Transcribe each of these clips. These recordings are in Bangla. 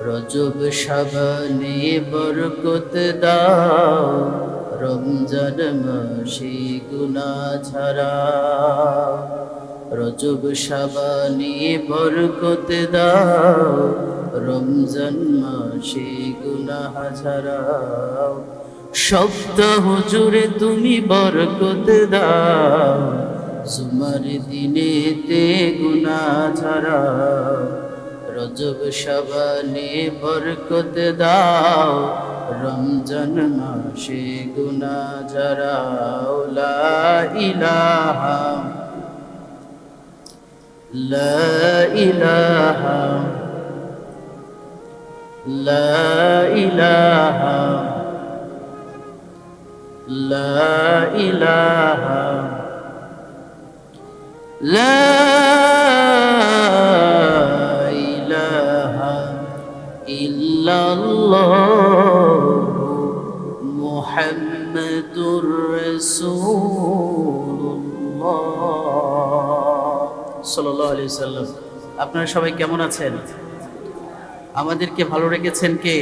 রজব শাবানে বরকত দাও, রমজান মাসে গুনাহ ঝরাও। রজব শাবানে বরকত দাও, রমজান মাসে গুনাহ ঝরাও। সপ্তাহ জুড়ে তুমি বরকত দাও, জুমার দিনেতে গুনাহ ঝরাও। রজব শাবানে বরকত দাও, রমজান মাসে গুনাহ ঝরাও। লা ইলাহা লা ইলাহা লা ইলাহা লা ইলাহা লা ইল্লাল্লাহু মুহাম্মাদুর রাসূলুল্লাহ সাল্লাল্লাহু আলাইহি ওয়াসাল্লাম। আপনারা সবাই কেমন আছেন? আমাদেরকে ভালো রেখেছেন কে?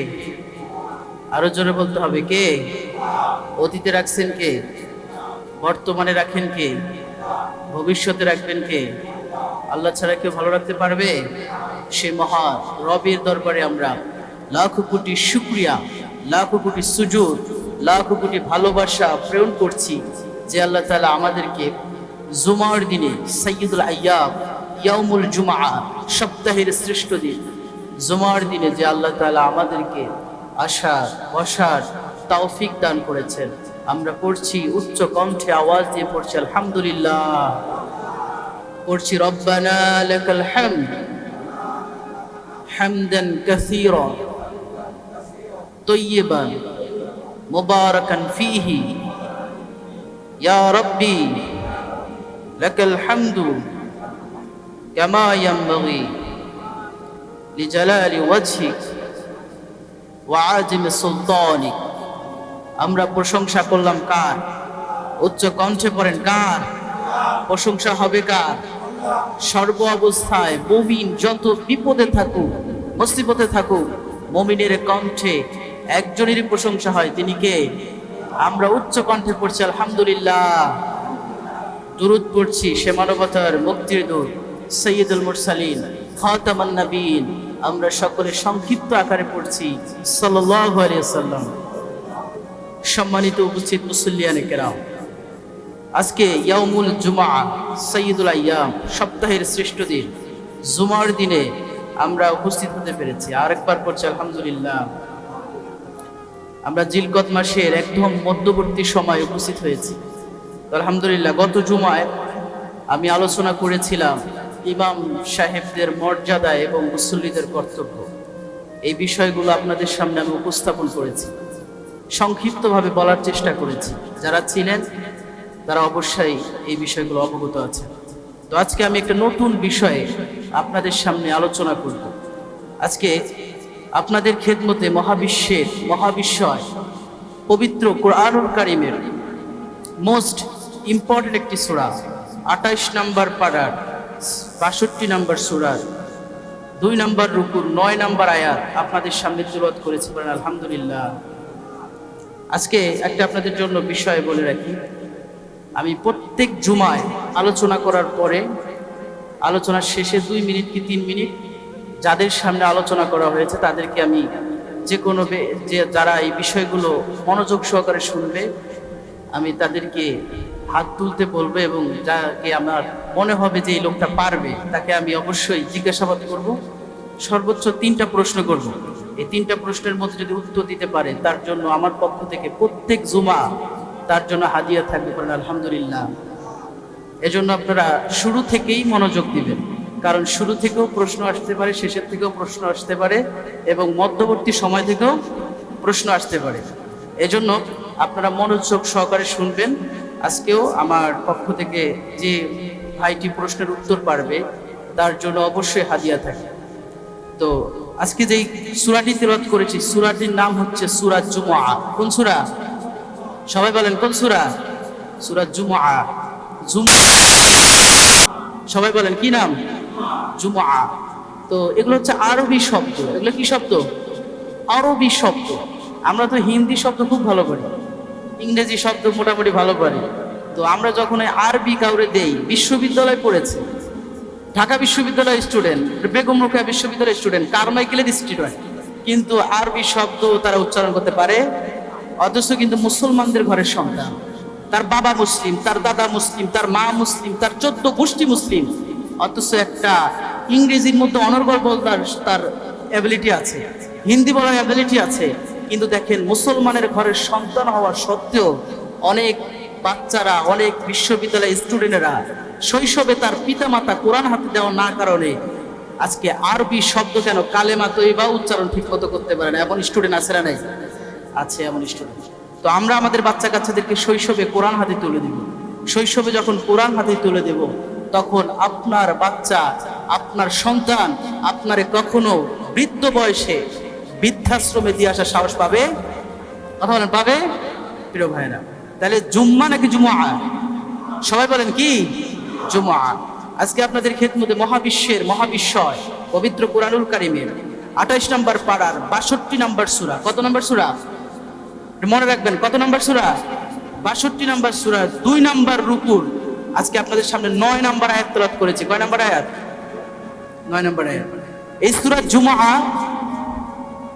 আরো জোরে বলতে হবে, কে? অতীতে রাখছেন কে? বর্তমানে রাখেন কে? ভবিষ্যতে রাখবেন কে? আল্লাহ ছাড়া কেউ ভালো রাখতে পারবে? সে মহান রবের দরবারে আমরা লাখো কোটি শুকরিয়া, লাখো কোটি সুজুদ, লাখো কোটি ভালোবাসা প্রেরণ করছি যে আল্লাহ তাআলা আমাদেরকে জুমার দিনে, সাইয়্যিদুল আইয়াম, ইয়াউমুল জুমআ, সপ্তাহের শ্রেষ্ঠ দিন জুমার দিনে যে আল্লাহ তাআলা আমাদেরকে আসার বসার তৌফিক দান করেছেন। আমরা পড়ছি, উচ্চ কণ্ঠে আওয়াজ দিয়ে পড়ছি আলহামদুলিল্লাহ, পড়ছি রব্বানা লাকাল হামদ হামদান কাসীরা তয়্যিবান মুবারাকান ফীহি ইয়া রাব্বি লাকাল হামদু কামা ইয়ানবাগি লিজালালি ওয়াজহিক ওয়া আযিমি সুলতানিক। আমরা প্রশংসা করলাম কার? উচ্চ কণ্ঠে পড়েন, কার? প্রশংসা হবে কার? সর্ব অবস্থায় মুমিন যত বিপদে থাকুক, মুসিবতে থাকুক, মুমিনের কণ্ঠে একজনেরই প্রশংসা হয়, তিনি কে? আমরা উচ্চ কণ্ঠে পড়ছি আলহামদুলিল্লাহ, দুরূদ পড়ছি সে মানবতার মুক্তির দূত সাইয়্যিদুল মুরসালিন খাতামান নবীন। আমরা সকলে সংক্ষিপ্ত আকারে পড়ছি সাল্লাল্লাহু আলাইহি ওয়াসাল্লাম। সম্মানিত উপস্থিত মুসল্লিয়ানে কেরাম, আজকে ইয়াউমুল জুমআ, সাইয়্যিদুল আইয়াম, সপ্তাহের শ্রেষ্ঠ দিন জুমার দিনে আমরা উপস্থিত হতে পেরেছি। আরেকবার পড়ছি আলহামদুলিল্লাহ। আমরা জিলকদ মাসের একদম মধ্যবর্তী সময় উপস্থিত হয়েছি আলহামদুলিল্লাহ। গত জুমায় আমি আলোচনা করেছিলাম ইমাম সাহেবদের মর্যাদা এবং মুসল্লিদের কর্তব্য। এই বিষয়গুলো আপনাদের সামনে আমি উপস্থাপন করেছি, সংক্ষিপ্তভাবে বলার চেষ্টা করেছি। যারা ছিলেন তারা অবশ্যই এই বিষয়গুলো অবগত আছে। তো আজকে আমি একটা নতুন বিষয়ে আপনাদের সামনে আলোচনা করব। আজকে আপনাদের খেদমতে মহাবিশ্বয় পবিত্র কোরআনুল কারীমের মোস্ট ইম্পর্টেন্ট একটি সূরা, 28 নম্বর পারার 62 নম্বর সূরার 2 নম্বর রুকুর 9 নম্বর আয়াত আপনাদের সামনে তিলাওয়াত করেছি। বলেন আলহামদুলিল্লাহ। আজকে একটা আপনাদের জন্য বিষয় বলে রাখি, আমি প্রত্যেক জুমায় আলোচনা করার পরে আলোচনার শেষে 2 মিনিট কি 3 মিনিট যাদের সামনে আলোচনা করা হয়েছে তাদেরকে আমি যারা এই বিষয়গুলো মনোযোগ সহকারে শুনবে আমি তাদেরকে হাত তুলতে বলবো, এবং যাকে আমার মনে হবে যে এই লোকটা পারবে তাকে আমি অবশ্যই জিজ্ঞাসাবাদ করব। সর্বোচ্চ 3টা প্রশ্ন করব। এই 3টা প্রশ্নের মধ্যে যদি উত্তর দিতে পারে তার জন্য আমার পক্ষ থেকে প্রত্যেক জুমা তার জন্য হাদিয়া থাকবে। বলেন আলহামদুলিল্লাহ। এজন্য আপনারা শুরু থেকেই মনোযোগ দিবেন, কারণ শুরু থেকেও প্রশ্ন আসতে পারে, শেষের থেকেও প্রশ্ন আসতে পারে, এবং মধ্যবর্তী সময় থেকেও প্রশ্ন আসতে পারে। এজন্য আপনারা মনোযোগ সহকারে শুনবেন। আজকেও আমার পক্ষ থেকে যে ভাইটি প্রশ্নের উত্তর পারবে তার জন্য অবশ্যই হাদিয়া থাকে। তো আজকে যেই সূরাটি তিলাওয়াত করেছি, সূরাটির নাম হচ্ছে সূরা জুমআ। কোন সূরা? সবাই বলেন কোন সূরা? সূরা জুমআ। সবাই বলেন কি নাম? জুমআ। তো এগুলো হচ্ছে আরবি শব্দ। এগুলো কি শব্দ? আরবি শব্দ। আমরা তো হিন্দি শব্দ খুব ভালো পারি, ইংরেজি শব্দ মোটামুটি ভালো পারি। তো আমরা যখন এই আরবি কাউরে দেই, বিশ্ববিদ্যালয়ে পড়েছে, ঢাকা বিশ্ববিদ্যালয়ের স্টুডেন্ট, বেগম রোকেয়া বিশ্ববিদ্যালয়ের স্টুডেন্ট, কারমাইকেলের স্টুডেন্ট, কিন্তু আরবি শব্দ তারা উচ্চারণ করতে পারে, অথচ কিন্তু মুসলমানদের ঘরের সন্তান, তার বাবা মুসলিম, তার দাদা মুসলিম, তার মা মুসলিম, তার 14 গোষ্ঠী মুসলিম, অথচ একটা ইংরেজির মধ্যে অনর্গল বলার তার অ্যাবিলিটি আছে, হিন্দি বলার অ্যাবিলিটি আছে। কিন্তু দেখেন মুসলমানের ঘরের সন্তান হওয়া সত্ত্বেও অনেক বাচ্চারা, অনেক বিশ্ববিদ্যালয়ের স্টুডেন্টরা শৈশবে তার পিতামাতা কোরআন হাতে দেওয়া না কারণে আজকে আরবি শব্দ কেন কালেমা তৈবা উচ্চারণ ঠিক মতো করতে পারে না। এমন স্টুডেন্ট আছে না? নাই? আছে এমন স্টুডেন্ট। তো আমরা আমাদের বাচ্চা কাচ্চাদেরকে শৈশবে কোরআন হাতে তুলে দিব। শৈশবে যখন কোরআন হাতে তুলে দেব, তখন আপনার বাচ্চা, আপনার সন্তান আপনারে কখনো বৃদ্ধ বয়সে বৃদ্ধাশ্রমে দিয়ে আসার সাহস পাবে? কথা বলেন, পাবে? প্রিয় ভাইরা, তাহলে জুম্মা নাকি জুমআ? সবাই বলেন কি? জুমআ। আজকে আপনাদের খেদমতে মহাবিশ্বের মহাবিশ্বয় পবিত্র কুরআনুল কারীমের 28 নম্বর পারার 62 নম্বর সূরা। কত নম্বর সূরা? মনে রাখবেন, কত নম্বর সূরা? 62 নম্বর সূরা 2 নম্বর রুকুর আজকে আপনাদের সামনে 9 নম্বর আয়াত তেলাওয়াত করেছি। কয় নম্বর আয়াত? 9 নম্বর আয়াত। এই সূরা জুমআ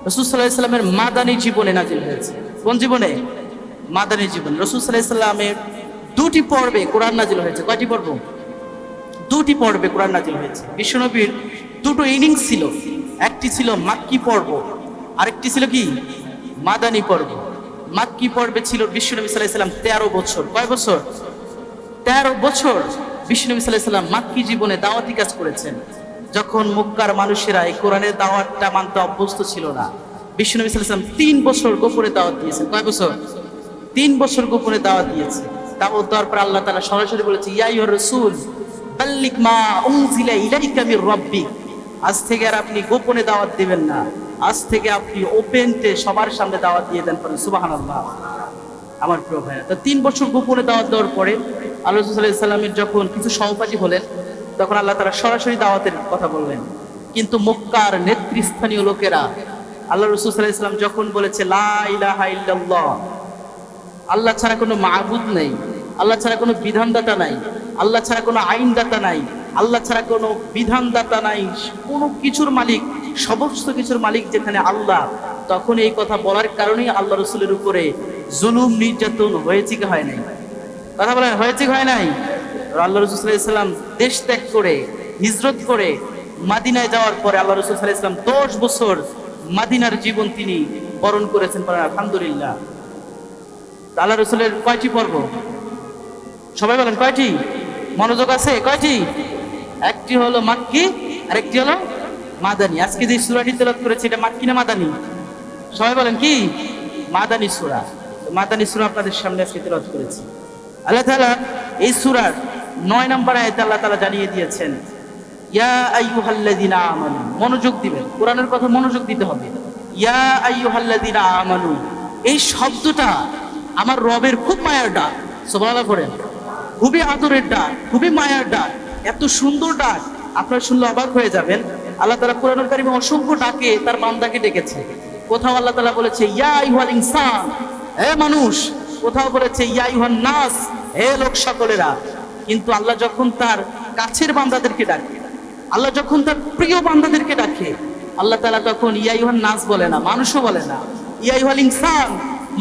রাসূল সাল্লাল্লাহু আলাইহি সাল্লামের মাদানী জীবনে নাজিল হয়েছে। কোন জীবনে? মাদানী জীবন। রাসূল সাল্লাল্লাহু আলাইহি সাল্লামের 2টি পর্বে কোরআন নাজিল হয়েছে। কয়টি পর্ব? 2টি পর্বে কোরআন নাজিল হয়েছে। বিশ্বনবীর 2টো ইনিংস ছিল। একটি ছিল মাক্কি পর্ব, আরেকটি ছিল কি? মাদানী পর্ব। মাক্কি পর্বে ছিল বিশ্বনবী সাল্লাল্লাহু আলাইহি সাল্লাম 13 বছর। কয় বছর? 13 বছর বিশ্বনবী সাল্লাল্লাহু আলাইহি সাল্লাম মাক্কি জীবনে দাওয়াতি কাজ করেছেন। যখন মক্কার মানুষেরা এই কোরআনের দাওয়াতটা মানতে অভ্যস্ত ছিল না, বিশ্বনবী সাল্লাল্লাহু আলাইহি সাল্লাম 3 বছর গোপনে দাওয়াত দিয়েছেন। কয় বছর? 3 বছর গোপনে দাওয়াত দিয়েছে। দাওয়াত দেওয়ার পর আল্লাহ তাআলা সরাসরি বলেছে, ইয়া আইয়ুর রাসূল বাল্লিগ মা উনজিলা ইলাইকা মির রাব্বিক। আজ থেকে আর আপনি গোপনে দাওয়াত দিবেন না, আজ থেকে আপনি ওপেনতে সবার সামনে দাওয়াত দিয়ে দেন। পড়েন সুবহানাল্লাহ। আমার প্রিয় ভাইরা, তো 3 বছর গোপনে দাওয়াত দেওয়ার পরে আল্লাহ রাসূল সাল্লাল্লাহু আলাইহি সাল্লামের যখন কিছু সহপাঠী হলেন, তখন আল্লাহ তাআলা সরাসরি দাওয়াতের কথা বললেন। কিন্তু মক্কার নেতৃস্থানীয় লোকেরা আল্লাহ রাসূল সাল্লাল্লাহু আলাইহি সাল্লাম যখন বলেছে লা ইলাহা ইল্লাল্লাহ, আল্লাহ ছাড়া কোনো মাবুদ নেই, আল্লাহ ছাড়া কোনো বিধানদাতা নাই, আল্লাহ ছাড়া কোনো আইনদাতা নাই, আল্লাহ ছাড়া কোনো বিধানদাতা নাই, কোনো কিছুর মালিক, সমস্ত কিছুর মালিক যেখানে আল্লাহ, তখন এই কথা বলার কারণেই আল্লাহ রাসূলের উপরে জুলুম নির্যাতন হয়েছে কি হয় নাই? কথা বলেন, হয়েছে কি হয় নাই? আল্লাহ রাসূল সাল্লাল্লাহু আলাইহি সাল্লাম দেশ ত্যাগ করে হিজরত করে মদিনায় যাওয়ার পরে আল্লাহ রাসূল সাল্লাল্লাহু আলাইহি সাল্লাম 10 বছর মদিনার জীবন তিনি বরণ করেছেন। আলহামদুলিল্লাহ। আল্লাহ রাসূলের কয়টি পর্ব? সবাই বলেন কয়টি? মনোযোগ আছে? কয়টি? একটি হলো মাক্কি, আর একটি হলো মাদানী। আজকে যে সূরাটি তেলাওয়াত করেছি এটা মাক্কি না মাদানী? সবাই বলেন কি? মাদানী সূরা। মাদানী সূরা আপনাদের সামনে আজকে তেলাওয়াত করেছি। আল্লাহ তাআলা এই সূরার 9 নম্বর আয়াতে আল্লাহ তাআলা জানিয়ে দিয়েছেন, ইয়া আইয়ুহাল্লাযিনা আমানু। মনোযোগ দিবেন, কোরআনের কথা মনোযোগ দিতে হবে। ইয়া আইয়ুহাল্লাযিনা আমানু, এই শব্দটা আমার রবের খুব মায়ার ডাক। সুবহানাল্লাহ পড়েন। খুবই আদরের ডাক, খুবই মায়ার ডাক, এত সুন্দর ডাক আপনারা শুনলে অবাক হয়ে যাবেন। আল্লাহ তাআলা কোরআনুল কারীমে অসংখ্য ডাকে তার বান্দাকে ডেকেছে। কোথাও আল্লাহ তাআলা বলেছে ইয়া আইয়ুহাল ইনসান, হে মানুষ। কোথাও বলেছে ইয়া আইয়ুহান নাস, হে লোক সকলেরা। কিন্তু আল্লাহ যখন তার কাছের বান্দাদেরকে ডাকে, আল্লাহ যখন তার প্রিয় বান্দাদেরকে ডাকে, আল্লাহ তাআলা তখন ইয়া আইয়ুহান নাস বলে না, মানুষও বলে না, ইয়া আইয়ুহাল ইনসান,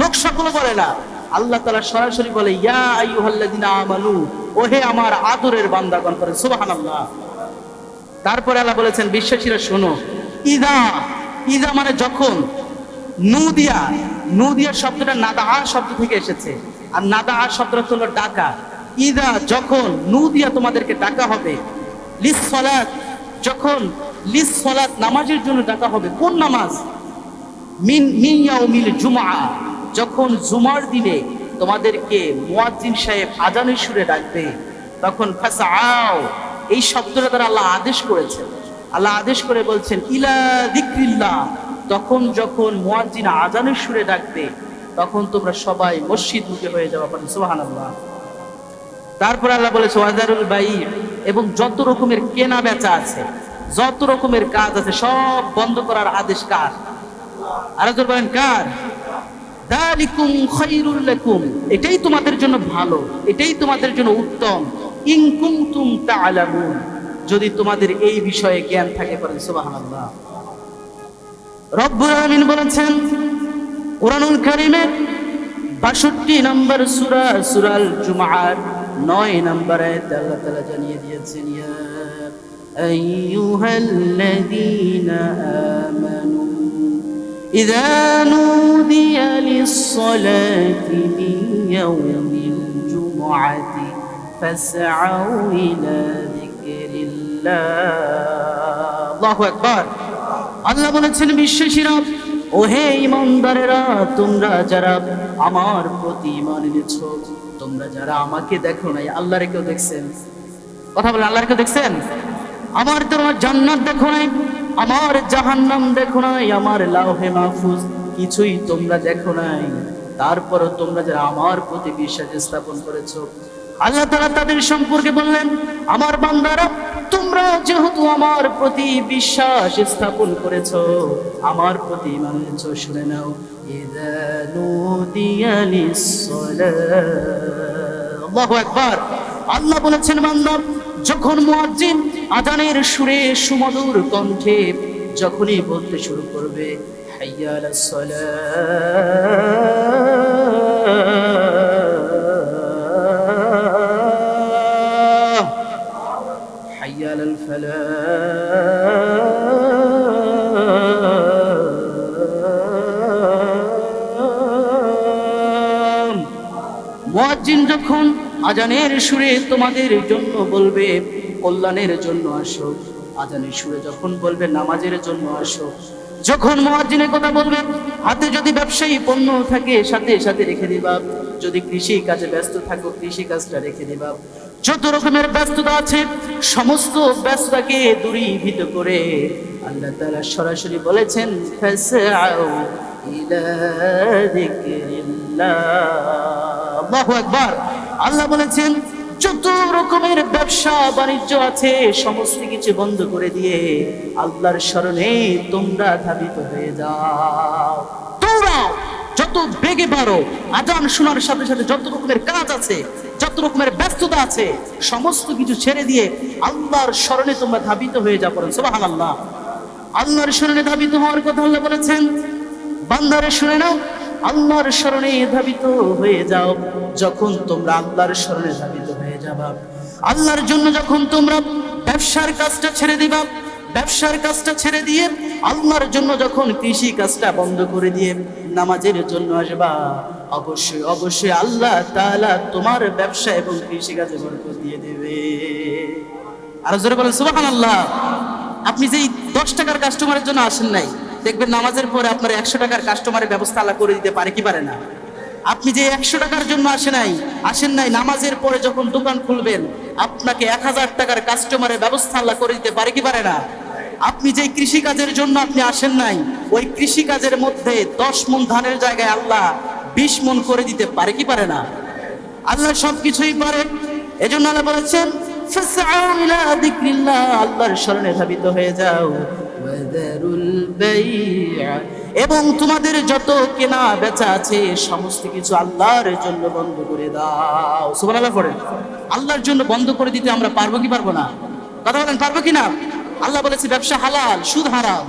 লোক সকল বলে না। আল্লাহ তাআলা সরাসরি বলে ইয়া আইয়ুহাল্লাযিনা আমানু, ওহে আমার আদরের বান্দাগণ। করে সুবহানাল্লাহ। তারপরে আল্লাহ বলেছেন বিশ্বাসীরা শোনো, ইদা, ইদা মানে যখন, নুদিয়া, নুদিয়া শব্দটা নাদা শব্দ থেকে এসেছে, আর নাদা শব্দটা হলো ডাকা। ইদা যখন, নুদিয়া তোমাদেরকে ডাকা হবে, লিস সালাত যখন, লিস সালাত নামাজের জন্য ডাকা হবে। কোন নামাজ? মিন ইয়াউমিল জুমআ, যখন জুমার দিনে তোমাদেরকে মুয়াজ্জিন সাহেব আজানের সুরে ডাকবে, তখন ফাসআও, এই শব্দটা দ্বারা আল্লাহ আদেশ করেছেন। আল্লাহ আদেশ করে বলছেন ইলা যিকরিল্লাহ, তখন যখন মুয়াজ্জিন আজানের সুরে ডাকবে, তখন তোমরা সবাই মসজিদ মুখে হয়ে যাবে। সুবহানাল্লাহ। তারপর আল্লাহ বলেছে ওয়াজারুল বাই, এবং যত রকমের কেনা বেচা আছে, যত রকমের কাজ আছে সব বন্ধ করার আদেশ কার? আর জোরে বলেন কার? যালিকুম খায়রুল লাকুম, এটাই তোমাদের জন্য ভালো, এটাই তোমাদের জন্য উত্তম। ইন কুনতুম তা'লামুন, যদি তোমাদের এই বিষয়ে জ্ঞান থাকে। পড়েন সুবহানাল্লাহ। রব্বুল আলামিন বলেছেন কুরআনুল কারীমের ৬২ নম্বর সূরা সূরাল জুমআর ৯ নম্বর আয়াতে আল্লাহ তাআলা জানিয়ে দিয়েছেন, ইয়া আইয়ুহাল্লাযীনা আমানু ইযা নুদিয়া লিস-সালাতি মিন ইয়াউমিল জুমআতি ফাসআউ ইলা যিকরিল্লাহ। আল্লাহু আকবার। আল্লাহ বলেছেন বিশ্বাসীরা, ও হে ঈমানদারেরা, তোমরা যারা আমার প্রতি ঈমান এনেছো, তোমরা যারা আমাকে দেখো নাই, আল্লাহরে কেউ দেখছেন? কথা বলেন, আল্লাহরে কেউ দেখছেন? আমার তোমার জান্নাত দেখো নাই, আমার জাহান্নাম দেখো নাই, আমার লাওহে মাহফুজ কিছুই তোমরা দেখো নাই, তারপরও তোমরা যারা আমার প্রতি বিশ্বাস স্থাপন করেছো, আল্লাহ তাআলা তাদের সম্পর্কে বললেন, আমার বান্দারা, তোমরা যেহেতু আমার প্রতি বিশ্বাস স্থাপন করেছো, আমার প্রতি ঈমান এনেছো, শুনে নাও, ইযা নুদিয়া লিস-সালাহ। আল্লাহু আকবার। আল্লাহ বলেছেন, বান্দা, যখন মুয়াজ্জিন আযানের সুরে সুমধুর কণ্ঠে যখনই বলতে শুরু করবে, হাইয়া আলাস সালাহ, হাইয়া আলাল ফালাহ। মুয়াজ্জিন যখন আযানের সুরে তোমাদের জন্য বলবে কল্যাণের জন্য আসো, আযানের সুরে যখন বলবে নামাজের জন্য আসো, যখন মুয়াজ্জিনের কথা বলবে, হাতে যদি ব্যবসায়ী পণ্য থাকে সাথে সাথে রেখে দিবা, যদি কৃষি কাজে ব্যস্ত থাকো কৃষি কাজটা রেখে দিবা, যত রকমের ব্যস্ততা আছে সমস্ত ব্যস্ততাকে দূরীভূত করে আল্লাহ তাআলা সরাসরি বলেছেন, ফাসআউ ইলা যিকরিল্লাহ। আল্লাহু আকবার। আল্লাহ বলেছেন, যত রকমের ব্যবসা বাণিজ্য আছে সমস্ত কিছু বন্ধ করে দিয়ে আল্লাহর শরণে তোমরা ধাবিত হয়ে যাও, দৌড়াও যত বেগে পারো। আযান শোনার সাথে সাথে যত রকমের কাজ আছে, যত রকমের ব্যস্ততা আছে, সমস্ত কিছু ছেড়ে দিয়ে আল্লাহর শরণে তোমরা ধাবিত হয়ে যাও। পড়েন সুবহানাল্লাহ। আল্লাহর শরণে ধাবিত হওয়ার কথা আল্লাহ বলেছেন, বান্দারে শুনে নাও, আল্লাহর শরণে ধাবিত হয়ে যাও। যখন তোমরা আল্লাহর শরণে ধাবিত হয়ে যাবা, আল্লাহর জন্য যখন তোমরা ব্যবসার কাজটা ছেড়ে দিবা, ব্যবসার কাজটা ছেড়ে দিয়ে আল্লাহর জন্য যখন কৃষি কাজটা বন্ধ করে দিয়ে নামাজের জন্য আসবা, অবশ্যই অবশ্যই আল্লাহ তাআলা তোমার ব্যবসা এবং কৃষি কাজে বরকত দিয়ে দেবে। আর জোরে বলেন সুবহানাল্লাহ। আপনি যেই 10 টাকার কাস্টমারের জন্য আসেন নাই, দেখবেন নামাজের পরে আপনার 100 টাকার কাস্টমারের ব্যবস্থা আল্লাহ করে দিতে পারে কি পারে না? আপনি যে 100 টাকার জন্য আসেন নাই, নামাজের পরে যখন দোকান খুলবেন আপনাকে 1000 টাকার কাস্টমারের ব্যবস্থা আল্লাহ করে দিতে পারে কি পারে না? আপনি যে কৃষি কাজের জন্য আপনি আসেন নাই, ওই কৃষি কাজের মধ্যে 10 মণ ধানের জায়গায় আল্লাহ 20 মণ করে দিতে পারে কি পারে না? আল্লাহ সবকিছুই পারে। এজন্য আল্লাহ বলেছেন, ফাসআউ ইলা যিকরিল্লাহ, আল্লাহর শরণে ধাবিত হয়ে যাও। ওয়াদারুল বাই'a, এবং তোমাদের যত কেনা বেচা আছে সমস্ত কিছু আল্লাহর জন্য বন্ধ করে দাও। সুবহানাল্লাহ পড়েন। আল্লাহর জন্য বন্ধ করে দিতে আমরা পারবো কি পারবো না? কথা বলেন, পারবো কি না? আল্লাহ বলেছে ব্যবসা হালাল, সুদ হারাম।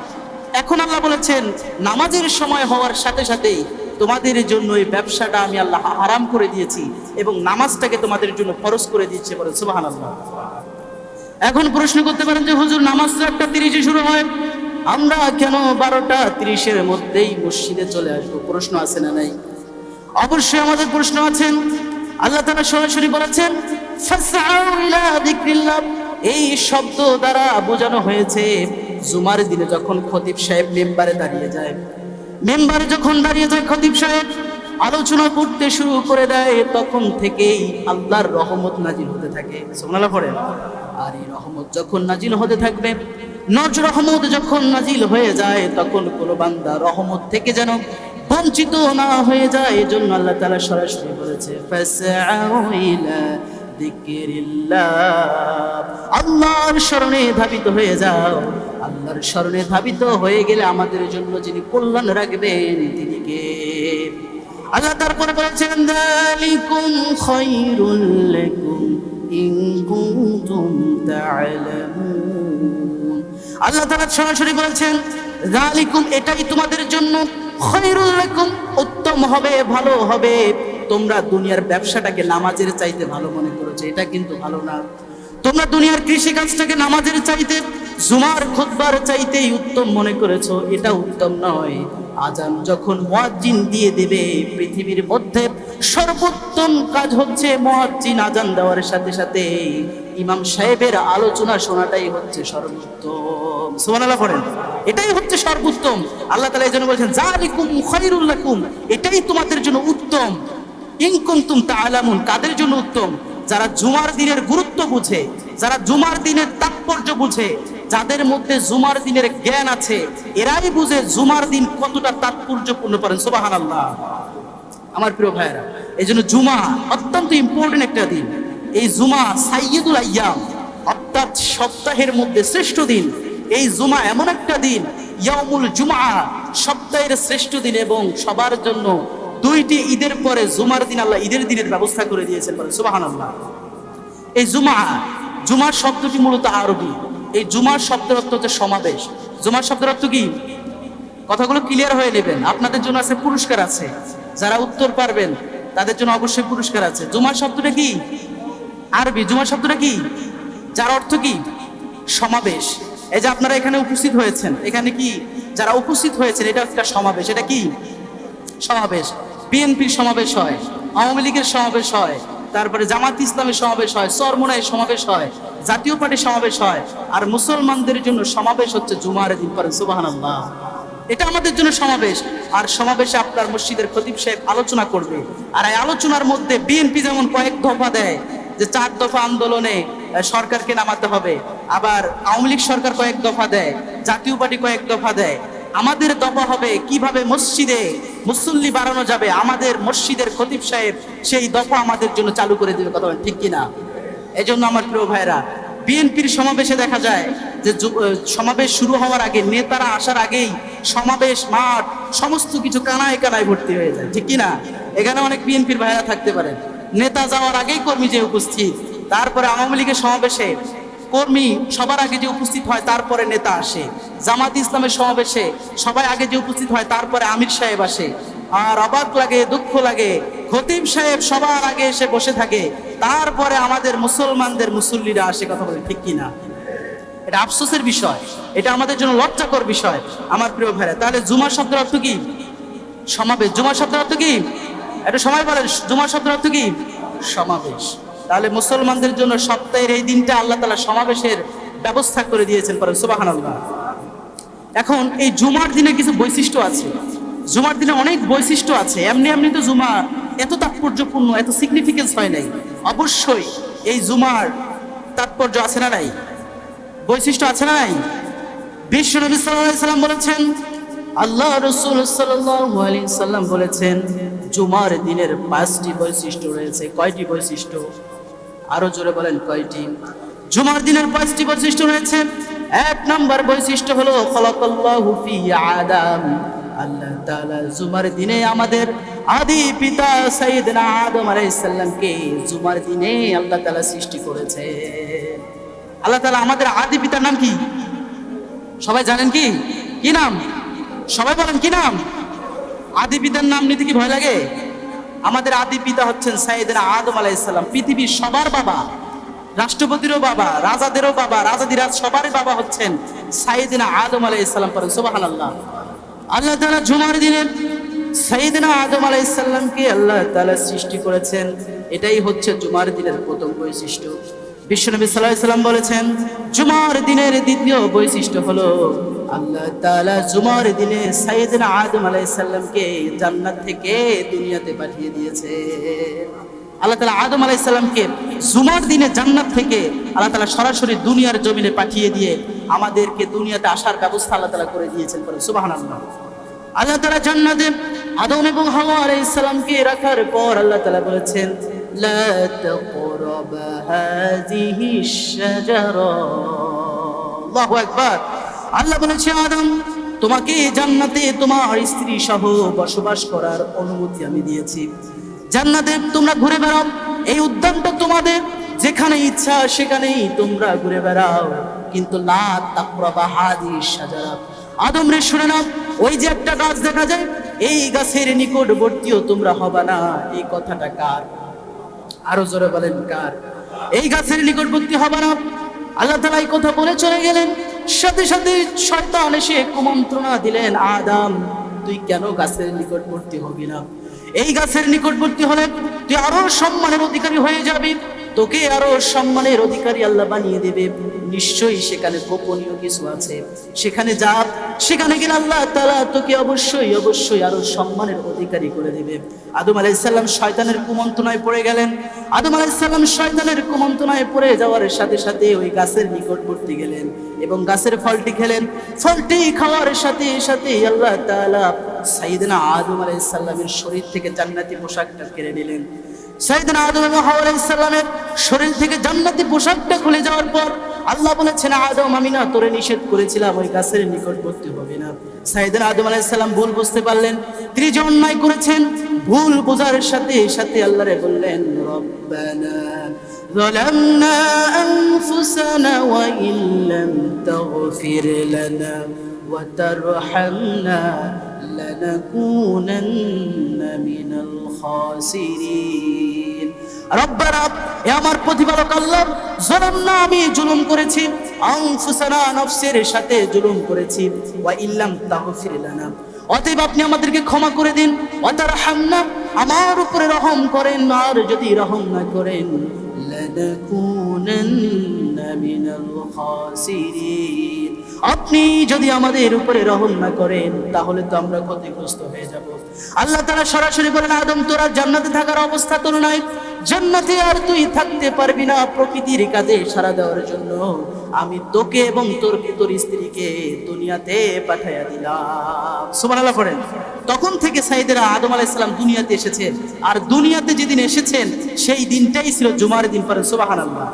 এখন আল্লাহ বলেছেন নামাজের সময় হওয়ার সাথে সাথেই তোমাদের জন্য এই ব্যবসাটা আমি আল্লাহ হারাম করে দিয়েছি এবং নামাজটাকে তোমাদের জন্য ফরজ করে দিয়েছি। বলেন সুবহানাল্লাহ। এখন প্রশ্ন করতে পারেন যে হুজুর, নামাজ তো 1:30 শুরু হয়, আমরা কেন 12:30 মধ্যেই মসজিদে চলে আসবো? প্রশ্ন আছে না নাই? অবশ্যই আমাদের প্রশ্ন আছেন। আল্লাহ তাআলা সরাসরি বলেছেন, ফাসআউ ইলা যিকরিল্লাহ। এই শব্দ দ্বারা বোঝানো হয়েছে জুমার দিনে যখন খতিব সাহেব মেম্বারে দাঁড়িয়ে যায়, মেম্বারে যখন দাঁড়িয়ে যায় খতিব সাহেব আলোচনা করতে শুরু করে দেয়, তখন থেকেই আল্লাহর রহমত নাজিল হতে থাকে। সুবহানাল্লাহ পড়েন। আর এই রহমত যখন নাজিল হতে থাকবে, রহমত যখন নাজিল হয়ে যায়, তখন কোনো বান্দা রহমত থেকে যেন বঞ্চিত না হয়ে যায়। এজন্য আল্লাহ তাআলা সরাসরি বলেছে, ফাসআউ ইলা যিকরিল্লাহ, আল্লাহর স্মরণে ধাবিত হয়ে যাও। আল্লাহর স্মরণে ধাবিত হয়ে গেলে আমাদের জন্য যিনি কল্যাণ রাখবেন তিনি কে? আল্লাহ তারপরে বলেছেন যালিকুম খায়রুল লাকুম ইন কুনতুম তা'লামুন। আল্লাহ তাআলা সরাসরি বলেছেন যালিকুম, এটাই তোমাদের জন্য, খায়রুল লাকুম, উত্তম হবে, ভালো হবে। তোমরা দুনিয়ার ব্যবসাটাকে নামাজের চাইতে ভালো মনে করেছো, এটা কিন্তু ভালো না। তোমরা দুনিয়ার কৃষিকাজটাকে নামাজের চাইতে, জুমার খুতবার চাইতেই উত্তম মনে করেছো, এটা উত্তম নয়। আজান যখন মুয়াজ্জিন দিয়ে দেবে, পৃথিবীর মধ্যে সর্বোত্তম কাজ হচ্ছে মুয়াজ্জিন আজান দেওয়ার সাথে সাথে ইমাম সাহেবের আলোচনা শোনাটাই হচ্ছে সর্বোত্তম। সুবহানাল্লাহ পড়েন, এটাই হচ্ছে সর্বোত্তম। আল্লাহ তাআলা এই জন্য বলেছেন যালিকুম খায়রুল লাকুম, এটাই তোমাদের জন্য উত্তম। ইন কুনতুম তা'লামুন, কাদের জন্য উত্তম? যারা জুমার দিনের গুরুত্ব বুঝে, যারা জুমার দিনের তাৎপর্য বুঝে, যাদের মধ্যে জুমার দিনের জ্ঞান আছে, এরাই বুঝে জুমার দিন কতটা তাৎপর্যপূর্ণ। পড়েন সুবহানাল্লাহ। আমার প্রিয় ভাইয়েরা, এই জন্য জুমা অত্যন্ত ইম্পর্টেন্ট একটা দিন। এই জুমা সাইয়্যিদুল আইয়াম, অর্থাৎ সপ্তাহের মধ্যে শ্রেষ্ঠ দিন। এই জুমা এমন একটা দিন, ইয়াউমুল জুমআ, সপ্তাহের শ্রেষ্ঠ দিন, এবং সবার জন্য দুইটি ঈদের পরে জুমার দিন আল্লাহ ঈদের দিনের ব্যবস্থা করে দিয়েছেন। বলেন সুবহানাল্লাহ। এই জুমা, জুমার শব্দটি মূলত আরবি। এই জুমার শব্দের অর্থ হচ্ছে সমাবেশ। জুমার শব্দের অর্থ কি? কথাগুলো ক্লিয়ার হয়ে নেবেন, আপনাদের জন্য আছে পুরস্কার আছে। যারা উত্তর পারবেন তাদের জন্য অবশ্যই পুরস্কার আছে। জুমার শব্দটা কি? আরবি। জুমার শব্দটা কি? যার অর্থ কি? সমাবেশ। এই যে আপনারা এখানে উপস্থিত হয়েছেন, এখানে কি যারা উপস্থিত হয়েছেন, এটা একটা সমাবেশ। এটা কি সমাবেশ? বিএনপির সমাবেশ হয়, আওয়ামী লীগের সমাবেশ হয়, তারপরে জামাত ইসলামের সমাবেশ হয়, চরমোনাইয়ের সমাবেশ হয়, জাতীয় পার্টির সমাবেশ হয়। আর মুসলমানদের জন্য সমাবেশ হচ্ছে জুমার দিন। পড়েন সুবহানাল্লাহ। এটা আমাদের জন্য সমাবেশ। আর সমাবেশে আপনার মসজিদের খতিব সাহেব আলোচনা করবে, আর এই আলোচনার মধ্যে বিএনপি যেমন কয়েক দফা দেয়, যে 4 দফা আন্দোলনে সরকারকে নামাতে হবে, আবার আওয়ামী লীগ সরকার কয়েক দফা দেয়, জাতীয় পার্টি কয়েক দফা দেয়। আমাদের দফা হবে কিভাবে মসজিদে মুসল্লি বাড়ানো যাবে। আমাদের মসজিদের খতিব সাহেব সেই দফা আমাদের জন্য চালু করে দেবে। কথা বলেন ঠিক কিনা? এই জন্য আমার প্রিয় ভাইরা, বিএনপির সমাবেশে দেখা যায় যে সমাবেশ শুরু হওয়ার আগে, নেতারা আসার আগেই সমাবেশ মাঠ সমস্ত কিছু কানায় কানায় ভর্তি হয়ে যায়, ঠিক কিনা? এখানে অনেক বিএনপির ভাইরা থাকতে পারেন। নেতা যাওয়ার আগেই কর্মী যে উপস্থিত, তারপরে আওয়ামী লীগের সমাবেশে কর্মী সবার আগে যে উপস্থিত হয়, তারপরে নেতা আসে। জামাত ইসলামের সমাবেশে সবাই আগে যে উপস্থিত হয়, তারপরে আমির সাহেব আসে। আর অবাক লাগে, দুঃখ লাগে, খতিব সাহেব সবার আগে এসে বসে থাকে, তারপরে আমাদের মুসলমানদের মুসল্লিরা আসে। কথা বলে ঠিক কিনা? এটা আফসোসের বিষয়, এটা আমাদের জন্য লজ্জাকর বিষয়। আমার প্রিয় ভাইরা, তাহলে জুমার শব্দের অর্থ কি? সমাবেশ। জুমার শব্দের অর্থ কি? এটা সময় বলেন, জুমার শব্দের অর্থ কি? সমাবেশ। তাহলে মুসলমানদের জন্য সপ্তাহের এই দিনটা আল্লাহ তাআলা সমাবেশের ব্যবস্থা করে দিয়েছেন। পরে সুবহানাল্লাহ। এখন এই জুমার দিনে কিছু বৈশিষ্ট্য আছে। জুমার দিনে অনেক বৈশিষ্ট্য আছে। এমনি এমনি তো জুমা এত তাৎপর্যপূর্ণ, এত সিগনিফিকেন্স হয় নাই। অবশ্যই এই জুমার তাৎপর্য আছে না নাই? বৈশিষ্ট্য আছে না নাই? বিশ্ব নবী সাল্লাল্লাহু আলাইহি সাল্লাম বলেছেন, আল্লাহ রাসূল সাল্লাল্লাহু আলাইহি সাল্লাম বলেছেন, জুমার দিনের 5টি বৈশিষ্ট্য রয়েছে। কয়টি বৈশিষ্ট্য? আরো জোরে বলেন, কয়টি? জুমার দিনের 5টি বৈশিষ্ট্য রয়েছে। 1 নম্বর বৈশিষ্ট্য হলো খলাকাল্লাহু ফি আদম। আল্লাহ তাআলা জুমার দিনে আমাদের আদি পিতা সাইয়েদনা আদম আলাইহিস সালামকে জুমার দিনে আল্লাহ তাআলা সৃষ্টি করেছে। আল্লাহ তাআলা আমাদের আদি পিতার নাম কি? সবাই জানেন কি? কি নাম? সবাই বলেন, কি নাম? আদি পিতার নাম নিতে কি ভয় লাগে? আমাদের আদি পিতা হচ্ছেন সাইয়েদনা আদম আলাইহিস সালাম, পৃথিবীর সবার বাবা, রাষ্ট্রপতিরও বাবা, রাজাদেরও বাবা, রাজাদিরাজ সবারই বাবা হচ্ছেন সাইয়েদনা আদম আলাইহিস সালাম। পড়েন সুবহানাল্লাহ। আল্লাহ তাআলা জুমার দিনে সাইয়েদনা আদম আলাইহিস সালামকে আল্লাহ তাআলা সৃষ্টি করেছেন। এটাই হচ্ছে জুমার দিনের প্রথম বৈশিষ্ট্য। বিশ্বনবী সাল্লাল্লাহু আলাইহি সাল্লাম বলেছেন, জুমার দিনের দ্বিতীয় বৈশিষ্ট্য হলো আল্লাহ তাআলা জুমার দিনে সাইয়েদনা আদম আলাইহিস সালামকে জান্নাত থেকে দুনিয়াতে পাঠিয়ে দিয়েছে। আল্লাহ তাআলা আদম আলাইহিস সালামকে জুমার দিনে জান্নাত থেকে আল্লাহ তাআলা সরাসরি দুনিয়ার জমিনে পাঠিয়ে দিয়ে আমাদেরকে দুনিয়াতে আসার ব্যবস্থা আল্লাহ তাআলা করে দিয়েছেন। বলেন সুবহানাল্লাহ। আল্লাহ তাআলা জান্নাতে আদম এবং হাওয়া আলাইহিস সালামকে রাখার পর আল্লাহ তাআলা বলেছেন, লা তাকরাবু তাকরাব হাযিহিশ শাজারা। আল্লাহু আকবার। আল্লাহ বলেছে, আদম তোমাকে জান্নাতে তোমার স্ত্রী সহ বসবাস করার অনুমতি আমি দিয়েছি। জান্নাতে তোমরা ঘুরে বেড়াও, এই উদ্যানটা তোমাদের, যেখানে ইচ্ছা সেখানেই তোমরা ঘুরে বেড়াও, কিন্তু লা তাকরাবা হাযিহিশ শাজারা। আদম রে শুনে নাও, ওই যে একটা গাছ দেখা যায়, এই গাছের নিকটবর্তীও তোমরা হবে না। এই কথাটা কার? আরো জোরে বলেন কার? এই গাছের নিকটবর্তী হবে না। আল্লাহ তাআলা এই কথা বলে চলে গেলেন। সাথে সাথে শয়তান এসে কুমন্ত্রণা দিলেন, আদম তুই কেন গাছের নিকটবর্তী হবি না? এই গাছের নিকটবর্তী হলে তুই আরো সম্মানের অধিকারী হয়ে যাবি, তোকে আরো সম্মানের অধিকারী আল্লাহ বানিয়ে দেবে। নিশ্চয়ই সেখানে গোপনীয় কিছু আছে, সেখানে যা, সেখানে গেলে আল্লাহ তাআলা তোকে অবশ্যই অবশ্যই আরো সম্মানের অধিকারী করে দেবে। আদম আলাইহিস সালাম শয়তানের কুমন্ত্রণায় পড়ে গেলেন। আদম আলাইহিস সালাম শয়তানের কুমন্ত্রণায় পড়ে যাওয়ার সাথে সাথে ওই গাছের নিকটবর্তী গেলেন এবং গাছের ফলটি খেলেন। ফলটি খাওয়ার সাথে সাথে আল্লাহ তাআলা সাইয়েদনা আদম আলাইহিস সালামের শরীর থেকে জান্নাতি পোশাকটা কেড়ে নিলেন। সাইয়েদনা আদম এবং হাওয়া আলাইহিস সালামের শরীর থেকে জান্নাতি পোশাকটা খুলে যাওয়ার পর আল্লাহ বলেছেন, আদম আমি না তোরে নিষেধ করেছিলাম ওই গাছের নিকটবর্তী হবে না। সাইয়েদনা আদম আলাইহিস সালাম ভুল বুঝতে পারলেন, তিনি যে অন্যায় করেছেন, ভুল বোঝার সাথে সাথে আল্লাহরে বললেন, রব্বানা যালামনা আনফুসানা ওয়া ইল্লাম তাগফির লানা ওয়া তারহামনা লানাকুনান্না মিনাল খাসিরিন। রব্বানা, হে আমার প্রতিপালক আল্লাহ, যালামনা আমি জুলুম করেছি, আনফুসানা নফসের সাথে জুলুম করেছি, ওয়া ইল্লাম তাগফির লানা অতএব আপনি আমাদেরকে ক্ষমা করে দিন, ওয়া তারহামনা আমার উপরে রহম করেন, আর যদি রহম না করেন লানাকুনান্না মিনাল খাসিরিন আপনি যদি আমাদের উপরে রহম না করেন তাহলে তো আমরা ক্ষতিগ্রস্ত হয়ে যাব। আল্লাহ তাআলা সরাসরি বলেন, আদম তোরা জান্নাতে থাকার অবস্থা তোর নাই, জান্নাতে আর তুই থাকতে পারবি না। প্রকৃতির কাজে সাড়া দেওয়ার জন্য আমি তোকে এবং তোর স্ত্রীকে দুনিয়াতে পাঠাইয়া দিলাম। সুবহানাল্লাহ পড়েন। তখন থেকে সাইয়েদনা আদম আলাইহিস সালাম দুনিয়াতে এসেছেন, আর দুনিয়াতে যেদিন এসেছেন সেই দিনটাই ছিল জুমার দিন। পড়েন সুবহানাল্লাহ।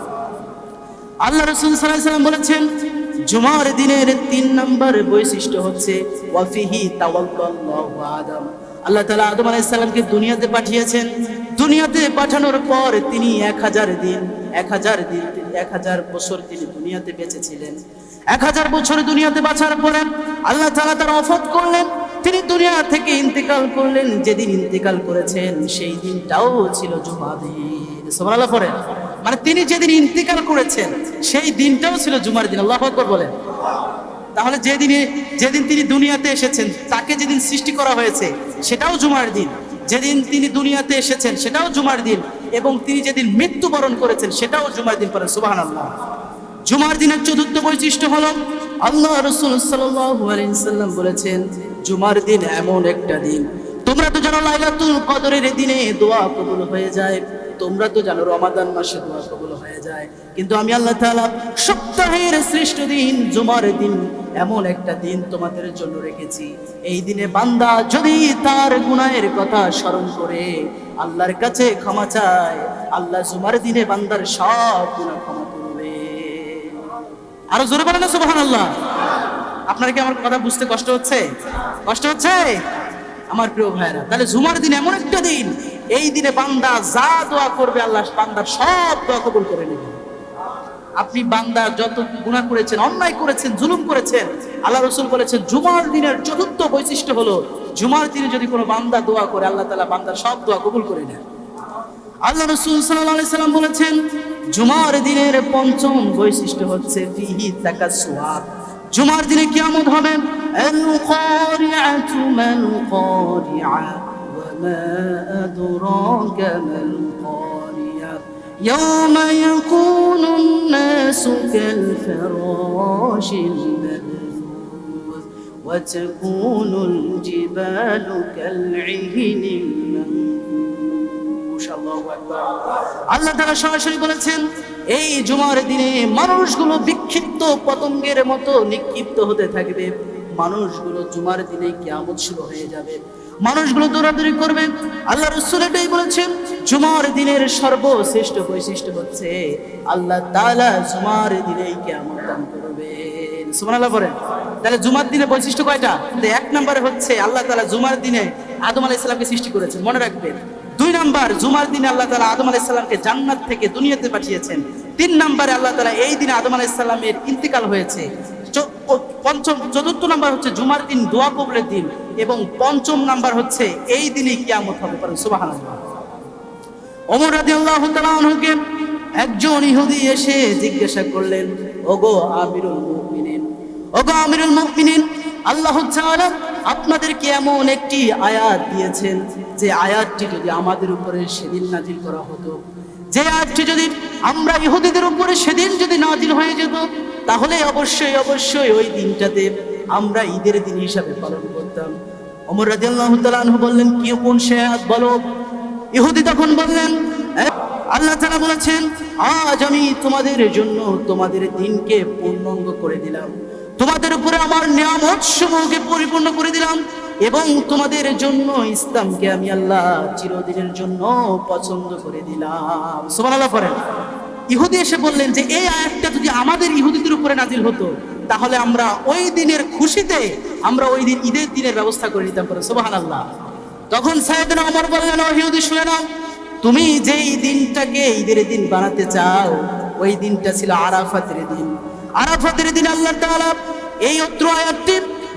আল্লাহ রাসূল সাল্লাল্লাহু আলাইহি ওয়াসাল্লাম বলেছেন, জুমার দিনের ৩ নম্বর বৈশিষ্ট্য হচ্ছে ওয়া ফিহি তাওয়াক্কাল্লাহু আদম। আল্লাহ তাআলা আদম আলাইহিস সালামকে দুনিয়াতে পাঠিয়েছেন। দুনিয়াতে পাঠানোর পর তিনি 1000 বছর তিনি দুনিয়াতে বেঁচে ছিলেন। 1000 বছর দুনিয়াতে বাঁচার পরে আল্লাহ তাআলা তার ওফাত করলেন, তিনি দুনিয়া থেকে ইন্তেকাল করলেন। যেদিন ইন্তেকাল করেছেন সেই দিনটাও ছিল জুমার দিন। সুবহানাল্লাহ পড়েন। মানে তিনি যেদিন ইন্তেকাল করেছেন সেই দিনটাও ছিল জুমার দিন। আল্লাহু আকবার বলেন। তাহলে যেদিন তিনি দুনিয়াতে এসেছেন, তাকে যেদিন সৃষ্টি করা হয়েছে সেটাও জুমার দিন, যেদিন তিনি দুনিয়াতে এসেছেন সেটাও জুমার দিন, এবং তিনি যেদিন মৃত্যুবরণ করেছেন সেটাও জুমার দিন। পড়েন সুবহানাল্লাহ। জুমার দিনের চতুর্থ বৈশিষ্ট্য হলো, আল্লাহ রাসূল সাল্লাল্লাহু আলাইহি ওয়াসাল্লাম বলেছেন, জুমার দিন এমন একটা দিন, তোমরা তো জানো লাইলাতুল কদরের দিনে দোয়া কবুল হয়ে যায়, তোমরা তো জানো রমাদান মাসে দোয়া কবুল হয়ে যায়, কিন্তু আমি আল্লাহ তাআলা সপ্তাহের শ্রেষ্ঠ দিন জুমার দিন এমন একটা দিন তোমাদের জন্য রেখেছি। এই দিনে বান্দা যদি তার গুনাহের কথা স্মরণ করে আল্লাহর কাছে ক্ষমা চায়, আল্লাহ জুমার দিনে বান্দার সব গুনাহ ক্ষমা করবে। আরো জোরে বলেন না সুবহানাল্লাহ। আপনার কি আমার কথা বুঝতে কষ্ট হচ্ছে? কষ্ট হচ্ছে আমার প্রিয় ভাইরা? তাহলে জুমার দিন এমন একটা দিন, এই দিনে বান্দা যা দোয়া করবে আল্লাহ বান্দার সব দোয়া কবুল করে নেবে। আপনি বান্দা যত গুনাহ করেছেন, অন্যায় করেছেন, জুলুম করেছেন, আল্লাহ রাসূল বলেছেন জুমার দিনের চতুর্থ বৈশিষ্ট্য হলো, জুমার দিনে যদি কোনো বান্দা দোয়া করে আল্লাহ তাআলা বান্দার সব দোয়া কবুল করে নেন। আল্লাহ রাসূল সাল্লাল্লাহু আলাইহি সাল্লাম বলেছেন, জুমার দিনের পঞ্চম বৈশিষ্ট্য হচ্ছে ফিহি তাকাসসুআত। জুমার দিনে কিয়ামত হবে। আল কারিআতু মাল কারিআ ওয়া মা আদরাকা মাল কারিআ ইয়াওমা ইয়াকুনুন নাসু কাল ফারাশিল মাবথুস ওয়া তাকুনুল জিবালু কাল ইহনিল মানফুশ। আল্লাহু আকবার। আল্লাহ তাআলা সরাসরি বলেছেন, এই জুমার দিনে মানুষগুলো বিক্ষিপ্ত পতঙ্গের মতো নিক্ষিপ্ত হতে থাকবে। মানুষগুলো জুমার দিনে কিয়ামত শুরু হয়ে যাবে, মানুষগুলো দৌড়াদৌড়ি করবে। আল্লাহ রাসূল এটাই বলেছেন, জুমার দিনের সর্বশ্রেষ্ঠ বৈশিষ্ট্য হচ্ছে আল্লাহ তাআলা জুমার দিনেই কিয়ামত দান করবেন। সুবহানাল্লাহ বলেন। তাহলে জুমার দিনে বৈশিষ্ট্য কয়টা? এক নম্বরে হচ্ছে আল্লাহ তাআলা জুমার দিনে আদম আলাইহিস সালামকে সৃষ্টি করেছেন, মনে রাখবেন। 2 নাম্বার, জুমার দিনে আল্লাহ তাআলা আদম আলাইহিস সালামকে জান্নাত থেকে দুনিয়াতে পাঠিয়েছেন। 3 নাম্বারে আল্লাহ তাআলা এই দিনে আদম আলাইহিস সালামের ইন্তিকাল হয়েছে। চতুর্থ নাম্বার হচ্ছে জুমার দিন দোয়া কবুলের দিন, এবং 5ম নাম্বার হচ্ছে এই দিনে কিয়ামত হবে। পারেন সুবহানাল্লাহ। ওমর রাদিয়াল্লাহু তাআলা আনহুকে একজন ইহুদি এসে জিজ্ঞাসা করলেন, ওগো আমিরুল মুমিনিন, ওগো আমিরুল মুমিনিন, আল্লাহ তাআলা আপনাদেরকে এমন একটি আয়াত দিয়েছেন যে আয়াতটি যদি আমাদের উপরে সেদিন নাজিল করা হতো, যে আয়াতটি যদি আমরা ইহুদিদের উপরে সেদিন যদি নাজিল হয়ে যেত, তাহলে অবশ্যই অবশ্যই ওই দিনটাতে আমরা ঈদের দিন হিসাবে পালন করতাম। ওমর রাদিয়াল্লাহু তাআলা আনহু বললেন, কি কোন সে আয়াত বলো? ইহুদি তখন বললেন, আল্লাহ তাআলা বলেছেন, আজ আমি তোমাদের জন্য তোমাদের দিনকে পূর্ণাঙ্গ করে দিলাম, তোমাদের উপরে আমার নিয়ামত সমূহকে পরিপূর্ণ করে দিলাম, এবং তোমাদের জন্য ইসলামকে আমি আল্লাহ চিরদিনের জন্য পছন্দ করে দিলাম। সুবহানাল্লাহ পড়েন। ইহুদি এসে বললেন যে এই আয়াতটা যদি আমাদের ইহুদিদের উপরে নাজিল হতো, তাহলে আমরা ওই দিনের খুশিতে আমরা ওই দিন ঈদের দিনের ব্যবস্থা করে নিতাম। করে সুবহানাল্লাহ। তখন সাইয়েদনা ওমর বললেন, ও ইহুদি শুনে নাও, তুমি যেই দিনটাকে ঈদের দিন বানাতে চাও, ওই দিনটা ছিল আরাফাতের দিন। আরাফাতের দিন আল্লাহ তাআলা এই অত্র আয়াতটি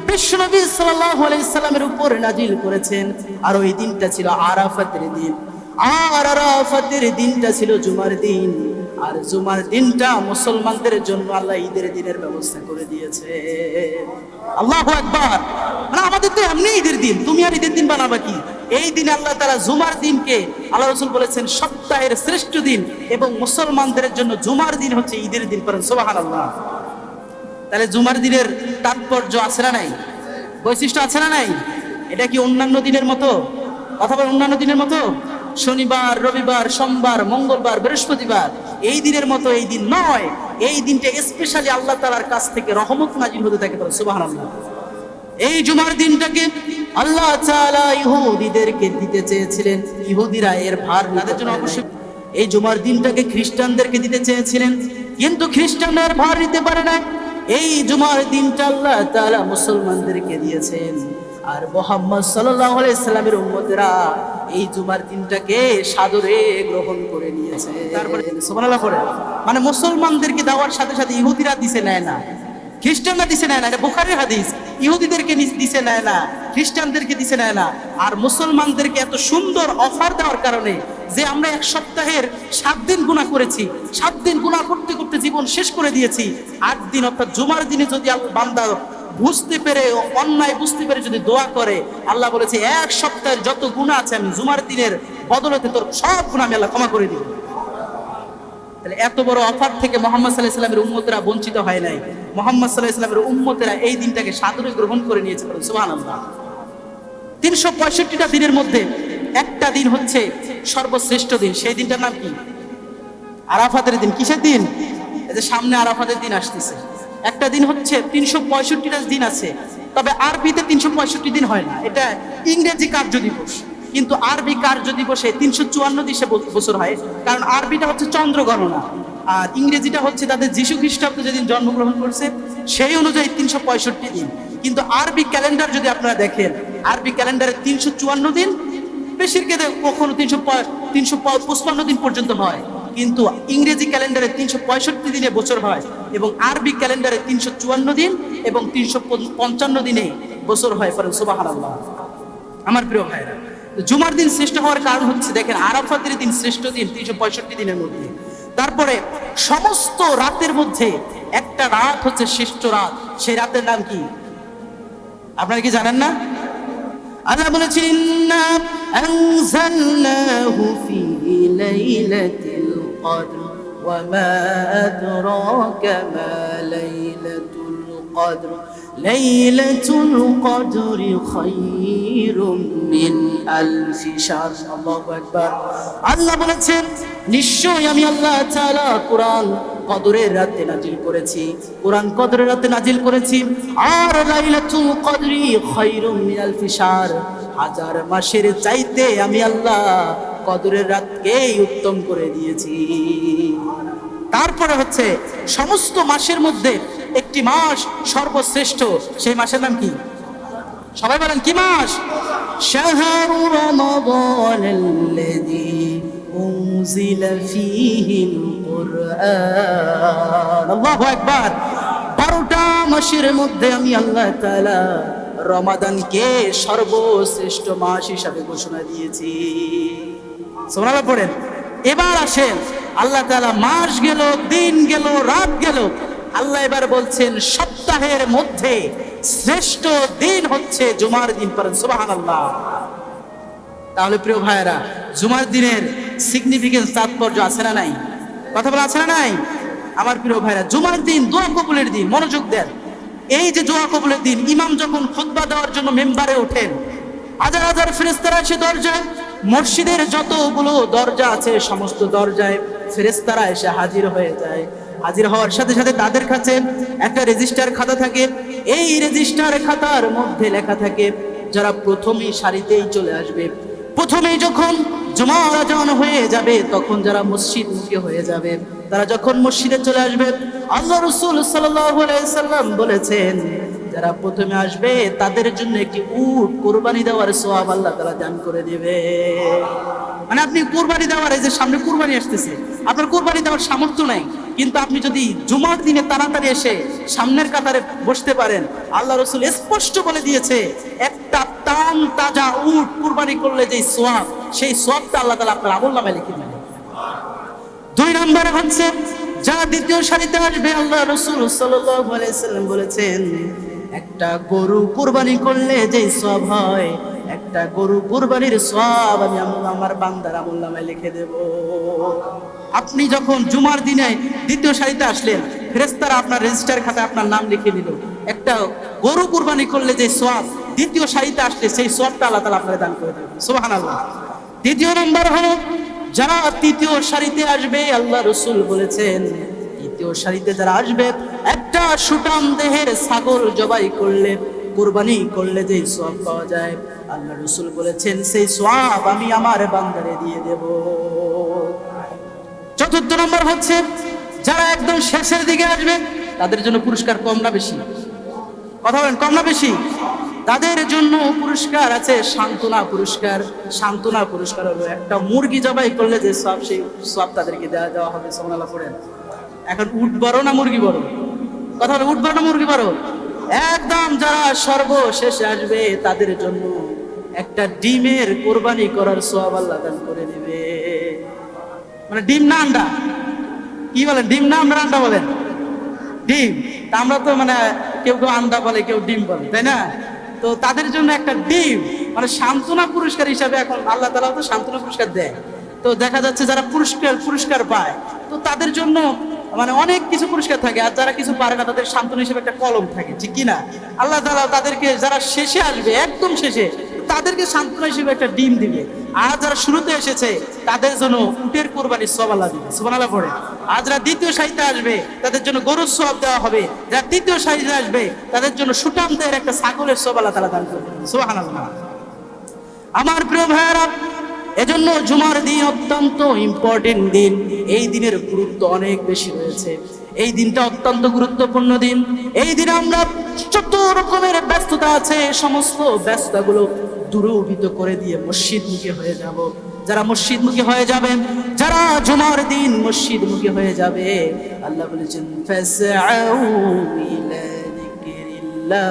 বিশ্বনবী সাল্লাল্লাহু আলাইহি সাল্লামের উপর নাজিল করেছেন, আর ওই দিনটা ছিল আরাফাতের দিন। আর আরাফাতের দিনটা ছিল জুমার দিন, আর জুমার দিনটা মুসলমানদের জন্য আল্লাহ ঈদের দিনের ব্যবস্থা করে দিয়েছে। আল্লাহু আকবার। মানে আমাদের তো এমনি ঈদের দিন, তুমি আর ঈদের দিন বানাবা কি? এই দিন আল্লাহ তাআলা জুমার দিনকে আল্লাহ রাসূল বলেছেন সপ্তাহের শ্রেষ্ঠ দিন, এবং মুসলমানদের জন্য জুমার দিন হচ্ছে ঈদের দিন। করেন সুবহানাল্লাহ। তাহলে জুমার দিনের তাৎপর্য আছে না নাই? বৈশিষ্ট্য আছে না নাই? এটা কি অন্যান্য দিনের মতো? অথবা অন্যান্য দিনের মতো শনিবার, রবিবার, সোমবার, মঙ্গলবার, বৃহস্পতিবার এই দিনের মতো এই দিন নয়। এই দিনটা স্পেশালি আল্লাহ তাআলার কাছ থেকে রহমত নাজিল হতে থাকে। সুবহানাল্লাহ। এই জুমার দিনটাকে আল্লাহ তাআলা ইহুদিদেরকে দিতে চেয়েছিলেন, ইহুদিরা এর ভার তাদের জন্য অবশ্যই এই জুমার দিনটাকে খ্রিস্টানদেরকে দিতে চেয়েছিলেন, কিন্তু খ্রিস্টানরা এর ভার নিতে পারে না। এই জুমার দিনটা আল্লাহ তাআলা মুসলমানদেরকে দিয়েছেন, আর মুহাম্মদ সাল্লাল্লাহু আলাইহি সাল্লামের উম্মতেরা এই জুমার দিনটাকে সাদরে গ্রহণ করে নিয়েছে। তারপরে সুবহানাল্লাহ পড়ে, মানে মুসলমানদেরকে দেওয়ার সাথে সাথে ইহুদিরা দিছে নেয় না, খ্রিস্টানরা দিছে নেয় না। এটা বুখারীর হাদিস। ইহুদিদেরকে দিছে নেয় না, খ্রিস্টানদেরকে দিছে নেয় না, আর মুসলমানদেরকে এত সুন্দর অফার দেওয়ার কারণে যে আমরা এক সপ্তাহের 7 দিন গুনাহ করেছি, 7 দিন গুনাহ করতে করতে জীবন শেষ করে দিয়েছি, 8 দিন অর্থাৎ জুমার দিনে যদি বান্দা বুঝতে পেরে, অন্যায় বুঝতে পেরে যদি দোয়া করে, আল্লাহ বলেছে এক সপ্তাহের যত গুনাহ আছে আমি জুমার দিনের বদলতে তোর সব গুনাহ আমি আল্লাহ ক্ষমা করে দিব। তাহলে এত বড় অফার থেকে মুহাম্মদ সাল্লাল্লাহু আলাইহি ওয়াসাল্লামের উম্মতেরা বঞ্চিত হয় নাই। মুহাম্মদ সাল্লাল্লাহু আলাইহি ওয়াসাল্লামের উম্মতেরা এই দিনটাকে সাদরে গ্রহণ করে নিয়েছে। সুবহানাল্লাহ। 365টা দিনের মধ্যে একটা দিন হচ্ছে সর্বশ্রেষ্ঠ দিন। সেই দিনটার নাম কি? আরাফাতের দিন। কিসের দিন? এই যে সামনে আরাফাতের দিন আসতেছে। একটা দিন হচ্ছে 365টা দিন আছে, তবে আরবিতে 365 দিন হয় না, এটা ইংরেজি কার্য দিবস। কিন্তু আরবি কার্য দিবসে 354 বছর হয়, কারণ আরবিটা হচ্ছে চন্দ্র গণনা, আর ইংরেজিটা হচ্ছে তাদের যীশু খ্রিস্টাব্দ যেদিন জন্মগ্রহণ করছে সেই অনুযায়ী 365 দিন। কিন্তু আরবি ক্যালেন্ডার যদি আপনারা দেখেন, আরবি ক্যালেন্ডারে 354 দিন, বেশির ক্ষেত্রে কখনো 355 দিন পর্যন্ত হয়, কিন্তু ইংরেজি ক্যালেন্ডারে 365 দিনে বছর হয়, এবং আরবি ক্যালেন্ডারে 354 দিন এবং 355 দিনে বছর হয়। পরে সুবহানাল্লাহ। আমার প্রিয় ভাইরা, জুমার দিন শ্রেষ্ঠ হওয়ার কারণ হচ্ছে দেখেন আরাফাতের দিন শ্রেষ্ঠ দিন 365 দিনের মধ্যে। তারপরে সমস্ত রাতের মধ্যে একটা রাত হচ্ছে শ্রেষ্ঠ রাত। সেই রাতের নাম কি আপনারা কি জানেন না? আল্লাহ বলেছেন, ইন্না আনজালনাহু ফি লাইলাতিল কদর ওয়া মা আদরাকা মা লাইলাতুল কদর লাইলাতুল কদরি খায়রুম মিন আলফি শাহর। আল্লাহু আকবার। আল্লাহ বলেছেন, নিশ্চয়ই আমি আল্লাহ তাআলা কুরআন কদরের রাতে নাজিল করেছি, কোরআন কদরের রাতে নাজিল করেছি। আর লাইলাতুল কদরি খায়রুম মিন আলফি শাহর, হাজার মাসের চাইতে আমি আল্লাহ কদরের রাতকেই উত্তম করে দিয়েছি। তারপরে হচ্ছে সমস্ত মাসের মধ্যে একটি মাস সর্বশ্রেষ্ঠ, সেই মাসের নাম কি? সবাই বলেন কি মাস? শাহরু রমাদানাল্লাযী উনজিলা ফীহিল কুরআন। আল্লাহু আকবার। 12টা মাসের মধ্যে আমি আল্লাহ তাআলা রমাদানকে সর্বশ্রেষ্ঠ মাস হিসাবে ঘোষণা দিয়েছি। সুবহানাল্লাহ পড়েন। এবার আসেন, আল্লাহ তাআলা মাস গেল, দিন গেল, রাত গেল, আল্লাহ এবার বলছেন সপ্তাহের মধ্যে শ্রেষ্ঠ দিন হচ্ছে জুমার দিন। পড়েন সুবহানাল্লাহ। তাহলে প্রিয় ভাইয়েরা, জুমার দিনের সিগনিফিকেন্স, তাৎপর্য আছে না নাই? কথা বলা আছে না নাই? আমার প্রিয় ভাইয়েরা, জুমার দিন দোয়া কবুলের দিন। মনোযোগ দেন। এই যে দোয়া কবুলের দিন, ইমাম যখন খুতবা দেওয়ার জন্য মেম্বারে ওঠেন, হাজার হাজার ফেরেশতারা এসে দরজায়, মসজিদের যতগুলো দরজা আছে সমস্ত দরজায় ফেরেশতারা এসে হাজির হয়ে যায়। হাজির হওয়ার সাথে সাথে তাদের কাছে একটা রেজিস্টার খাতা থাকে। এই রেজিস্টার খাতার মধ্যে লেখা থাকে যারা প্রথমেই সারিতেই চলে আসবে, প্রথমেই যখন জুমার আজান হয়ে যাবে তখন যারা মসজিদমুখী হয়ে যাবে, তারা যখন মসজিদে চলে আসবে, আল্লাহ রাসূল সাল্লাল্লাহু আলাইহি সাল্লাম বলেছেন যারা প্রথমে আসবে তাদের জন্য একটি উট কুরবানি দেওয়ার সওয়াব আল্লাহ তাআলা দান করে দিবে। মানে আপনি কুরবানি দেওয়ার, এই যে সামনে কুরবানি আসতেছে, আপনার কুরবানি দেওয়ার সামর্থ্য নাই, কিন্তু আপনি যদি জুমার দিনে তাড়াতাড়ি এসে সামনের কাতারে বসতে পারেন, আল্লাহ রাসূল স্পষ্ট বলে দিয়েছে একটা টান তাজা উট কুরবানি করলে যে সওয়াব, সেই সওয়াবটা আল্লাহ তাআলা আপনার আমলনামায় লিখে দেবেন। 2 নম্বরে হচ্ছে যারা দ্বিতীয় সারিতে আসবে, আল্লাহ রাসূল সাল্লাল্লাহু আলাইহি সাল্লাম বলেছেন একটা গরু কুরবানি করলে যে সওয়াব হয়, একটা গরু কুরবানির সওয়াব আমি আমার বান্দার আমলনামায় লিখে দেব। আপনি যখন জুমার দিনে দ্বিতীয় সারিতে আসলেন, ফেরেশতারা আপনার রেজিস্টার খাতায় আপনার নাম লিখে দিল। একটা গরু কুরবানি করলে যে সওয়াব, দ্বিতীয় সারিতে আসলে সেই সওয়াবটা আল্লাহ তাআলা আপনাকে দান করে দেবেন। সুবহানাল্লাহ। 3 নম্বর হলো যারা তৃতীয় সারিতে আসবে, আল্লাহ রাসূল বলেছেন তৃতীয় সারিতে যারা আসবে একটা সুঠাম দেহের ছাগল জবাই করলে, কুরবানি করলে যে সওয়াব পাওয়া যায়, আল্লাহ রাসূল বলেছেন সেই সওয়াব আমি আমার বান্দারে দিয়ে দেব। 4 নম্বর হচ্ছে যারা একদম শেষের দিকে আসবে তাদের জন্য পুরস্কার কম না বেশি? কথা বলেন, কম না বেশি? তাদের জন্য পুরস্কার আছে সান্ত্বনা পুরস্কার। সান্ত্বনা পুরস্কার হলো একটা মুরগি জবাই করলে যে সওয়াব, সেই সওয়াব তাদেরকে দেওয়া হবে। সুবহানাল্লাহ পড়েন। এখন উট বড় না মুরগি বড়? কথা বলে, উট বড় না মুরগি বড়? একদম যারা সর্বশেষে আসবে তাদের জন্য একটা ডিমের কোরবানি করার সওয়াব আল্লাহ দান করে দিবে। মানে ডিম না আন্ডা? কি বলেন, ডিম না আমরা আন্ডা বলেন? ডিম। তা আমরা তো মানে কেউ কেউ আন্ডা বলে, কেউ ডিম বলে, তাই না? তো তাদের জন্য একটা ডিম, মানে সান্ত্বনা পুরস্কার হিসাবে এখন আল্লাহ তাআলা তো সান্ত্বনা পুরস্কার দেয়। তো দেখা যাচ্ছে যারা পুরস্কার পায়, তো তাদের জন্য মানে অনেক কিছু পুরস্কার থাকে, আর যারা কিছু পারে না তাদের সান্ত্বনা হিসেবে একটা কলম থাকে, ঠিক কিনা? আল্লাহ তাআলা তাদেরকে, যারা শেষে আসবে একদম শেষে, তাদেরকে সান্ত্বনা হিসেবে একটা ডিম দিবে। আর যারা শুরুতে এসেছে তাদের জন্য উটের কোরবানির সওয়াব আল্লাহ দিবে। সুবহানাল্লাহ পড়ে। আর যারা দ্বিতীয় সারিতে আসবে তাদের জন্য গরুর সওয়াব দেওয়া হবে। যারা তৃতীয় সারিতে আসবে তাদের জন্য সুঠাম দেহের একটা ছাগলের সওয়াব আল্লাহ তাআলা দান করবেন। সুবহানাল্লাহ। আমার প্রিয় ভাইয়েরা, এজন্য জুমার দিন অত্যন্ত ইম্পর্টেন্ট দিন। এই দিনের গুরুত্ব অনেক বেশি রয়েছে। এই দিনটা অত্যন্ত গুরুত্বপূর্ণ দিন। এই দিনে আমরা যত রকমের ব্যস্ততা আছে সমস্ত ব্যস্ততাগুলো দূরীভূত করে দিয়ে মসজিদমুখী হয়ে যাব। যারা মসজিদমুখী হয়ে যাবেন, যারা জুমার দিন মসজিদমুখী হয়ে যাবে, আল্লাহ বলেছেন ফাসআউ ইলা যিকরিল্লাহ,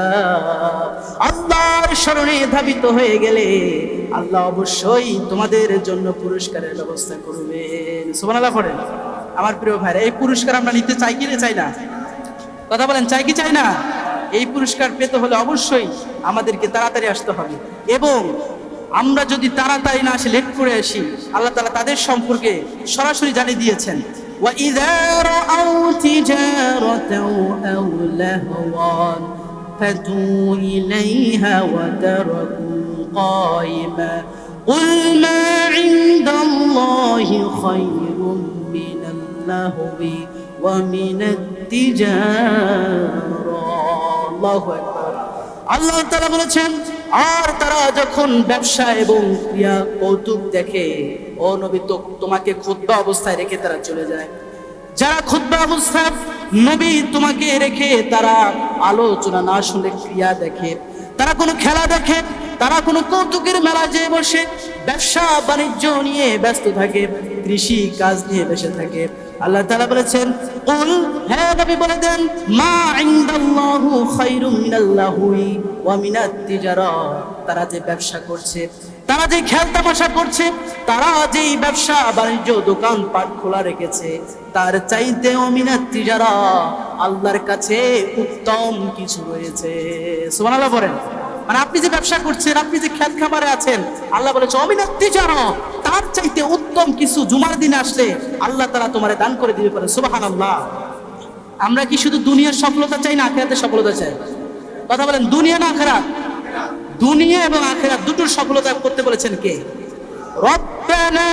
আল্লাহর শরণে ধাবিত হয়ে গেলে আল্লাহ অবশ্যই তোমাদের জন্য পুরস্কারের ব্যবস্থা করবেন। সুবহানাল্লাহ পড়েন। আমার প্রিয় ভাইরা, এই পুরস্কার আমরা নিতে চাই কি চাই না? কথা বলেন, চাই কি চাই না? এই পুরস্কার পেতে হলে অবশ্যই আমাদেরকে তাড়াতাড়ি আসতে হবে, এবং আমরা যদি তাড়াতাড়ি না আসি, লেট করে আসি, আল্লাহ তাআলা তাদের সম্পর্কে সরাসরি জানিয়ে দিয়েছেন وَإِذَا رَأَوْا تِجَارَةً أَوْ لَهْوًا فَاتَّوْا إِلَيْهَا وَتَرَكُوكَ قَائِمًا قُلْ مَا عِندَ اللَّهِ خَيْرٌ مِّنَ اللَّهْوِ ومن التجارة আল্লাহু আকবার আল্লাহ তাআলা বলেছেন আর তারা যখন ব্যবসা এবং ক্রিয়া কৌতুক দেখে ও নবী তোমাকে খুতবা অবস্থায় রেখে তারা চলে যায় যারা খুতবা অবস্থায় নবী তোমাকে রেখে তারা আলোচনা না শুনে ক্রিয়া দেখে তারা কোনো খেলা দেখে তারা কোনো কৌতুকের মেলা যেয়ে বসে ব্যবসা বাণিজ্য নিয়ে ব্যস্ত থাকে কৃষি কাজ নিয়ে বসে থাকে আল্লাহ তাআলা বলেছেন কুল হে নবী বলে দেন মা ইনদাল্লাহু খায়রুম মিনাল লাহwi ওয়া মিনাত তিজারা তারা যে ব্যবসা করছে তারা যে খেল তামাশা করছে তারা যে ব্যবসা বাণিজ্য দোকান পাট খোলা রেখেছে তার চাইতেও মিনাত তিজারা আল্লাহর কাছে উত্তম কিছু রয়েছে সুবহানাল্লাহ বলেন মানে আপনি যে ব্যবসা করছেন আপনি যে খেত খামারে আছেন আল্লাহ বলেছে অমিনাত তিজারা তার চাইতে উত্তম কিছু জুমার দিন আসলে আল্লাহ তাআলা তোমারে দান করে দিবে পারে সুবহানাল্লাহ আমরা কি শুধু দুনিয়ার সফলতা চাই না আখিরাতের সফলতা চাই কথা বলেন দুনিয়া না আখিরাত দুনিয়া এবং আখিরাত দুটোর সফলতা করতে বলেছেন কে রব্বানা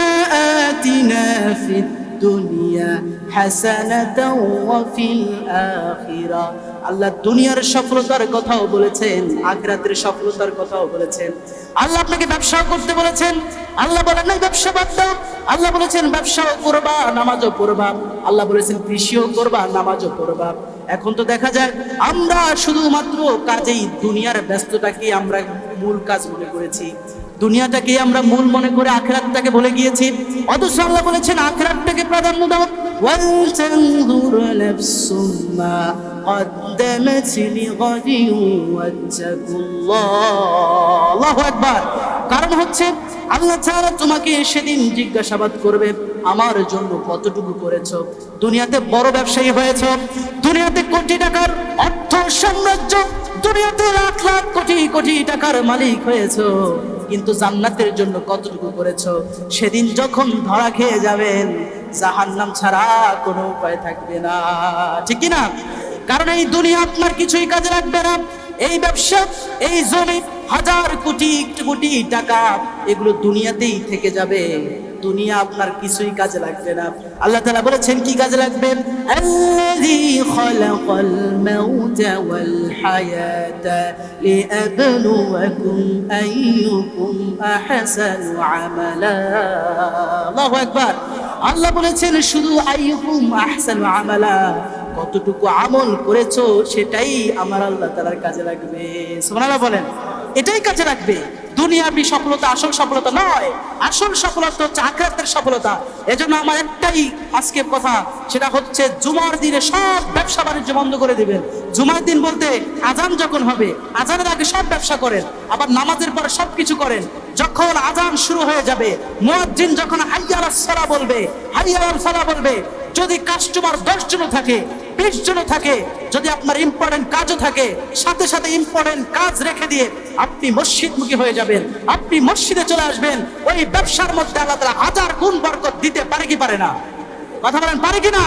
আতিনা ফিদ দুনিয়া হাসানাতাও ওয়া ফিল আখিরা আল্লাহ দুনিয়ার সফলতার কথাও বলেছেন আখিরাতের সফলতার কথাও বলেছেন আল্লাহ আপনাকে ব্যবসা করতে বলেছেন আল্লাহ বলেন না ব্যবসা বাদ দাও আল্লাহ বলেছেন ব্যবসাও করবা নামাজও পড়বা আল্লাহ বলেছেন কৃষিও করবা নামাজও পড়বা এখন তো দেখা যায় আমরা শুধুমাত্র কাজেই দুনিয়ার ব্যস্ততাকে আমরা মূল কাজ মনে করেছি দুনিয়াটাকে আমরা মূল মনে করে আখিরাতটাকে ভুলে গিয়েছি অথচ আল্লাহ বলেছেন আখিরাতটাকে প্রাধান্য দাও ওয়াল তানজুর নাফসুম মা قدمت لغد واتقوا الله আল্লাহু আকবার কারণ হচ্ছে আল্লাহ তাআলা তোমাকে সেদিন জিজ্ঞাসাবাদ করবে আমার জন্য কতটুকু করেছো দুনিয়াতে বড় ব্যবসায়ী হয়েছো দুনিয়াতে কোটি টাকার অর্থ সাম্রাজ্য দুনিয়াতে লাখ লাখ কোটি কোটি টাকার মালিক হয়েছো কিন্তু জান্নাতের জন্য কতটুকু করেছো সেদিন যখন ধরা খেয়ে যাবেন জাহান্নাম ছাড়া কোনো উপায় থাকবে না ঠিক কি না কারণ এই দুনিয়া আপনার কিছুই কাজে লাগবে না এই ব্যবসা এই জমি হাজার কোটি কোটি টাকা এগুলো দুনিয়াতেই থেকে যাবে দুনিয়া আপনার কিছুই কাজে লাগবে না আল্লাহ তাআলা বলেছেন কি কাজে লাগবে আল্লাযী খালাকাল মাউতা ওয়াল হায়াতা লিয়াবলুয়াকুম আইয়ুকুম আহসানু আমালা আল্লাহু আকবার আল্লাহ বলেছেন শুধু আইয়ুকুম আহসানু আমালা কতটুকু আমল করেছো সেটাই আমার আল্লাহ তাআলার কাজে লাগবে সুবহানাল্লাহ বলেন এটাই কাজে লাগবে দুনিয়াবি সফলতা আসল সফলতা নয় আসল সফলতা হচ্ছে আখিরাতের সফলতা এজন্য আমার একটাই আজকের কথা সেটা হচ্ছে জুমার দিনে সব ব্যবসা বাণিজ্য বন্ধ করে দিবেন জুমার দিন বলতে আজান যখন হবে আজানের আগে সব ব্যবসা করেন আবার নামাজের পরে সবকিছু করেন যখন আজান শুরু হয়ে যাবে মুয়াজ্জিন যখন হাইয়া আলাস সালাহ বলবে হাইয়া আলাল ফালাহ বলবে যদি কাস্টমার 10 জন থাকে 20 জন থাকে যদি আপনার ইম্পর্টেন্ট কাজও থাকে সাথে সাথে ইম্পর্টেন্ট কাজ রেখে দিয়ে আপনি মসজিদমুখী হয়ে যাবেন আপনি মসজিদে চলে আসবেন ওই ব্যবসার মধ্যে আল্লাহ তাআলা হাজার গুণ বরকত দিতে পারে কি পারে না কথা বলেন পারে কি না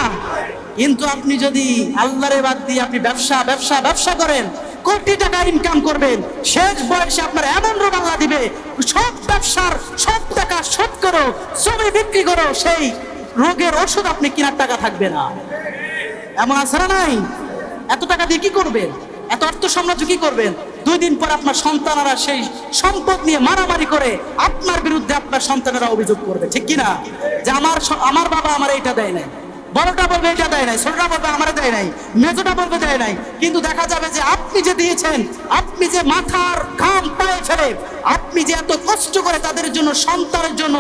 কিন্তু আপনি যদি আল্লাহরে বাদ দিয়ে আপনি ব্যবসা ব্যবসা ব্যবসা করেন কোটি টাকা ইনকাম করবেন শেষ বয়সে আপনার এমন রোগ আল্লাহ দিবে সব ব্যবসার সব টাকা শোধ করো জমি বিক্রি করো সেই রোগের ওষুধ আপনি কেনার টাকা থাকবে না এমন আছে না নাই এত টাকা দিয়ে কি করবেন এত অর্থ সাম্রাজ্য কি করবেন 2 দিন পর আপনার সন্তানেরা সেই সম্পদ নিয়ে মারামারি করে আপনার বিরুদ্ধে আপনার সন্তানেরা অভিযোগ করবে ঠিক কি না যে আমার বাবা আমার এইটা দেয় নাই বড়টা বলবে এটা দেয় নাই ছোটটা বলবে আমারে দেয় নাই মেজোটা বলবে দেয় নাই কিন্তু দেখা যাবে যে আপনি যে দিয়েছেন আপনি যে মাথার ঘাম পায়ে ফেলে আপনি যে এত কষ্ট করে তাদের জন্য সন্তানের জন্য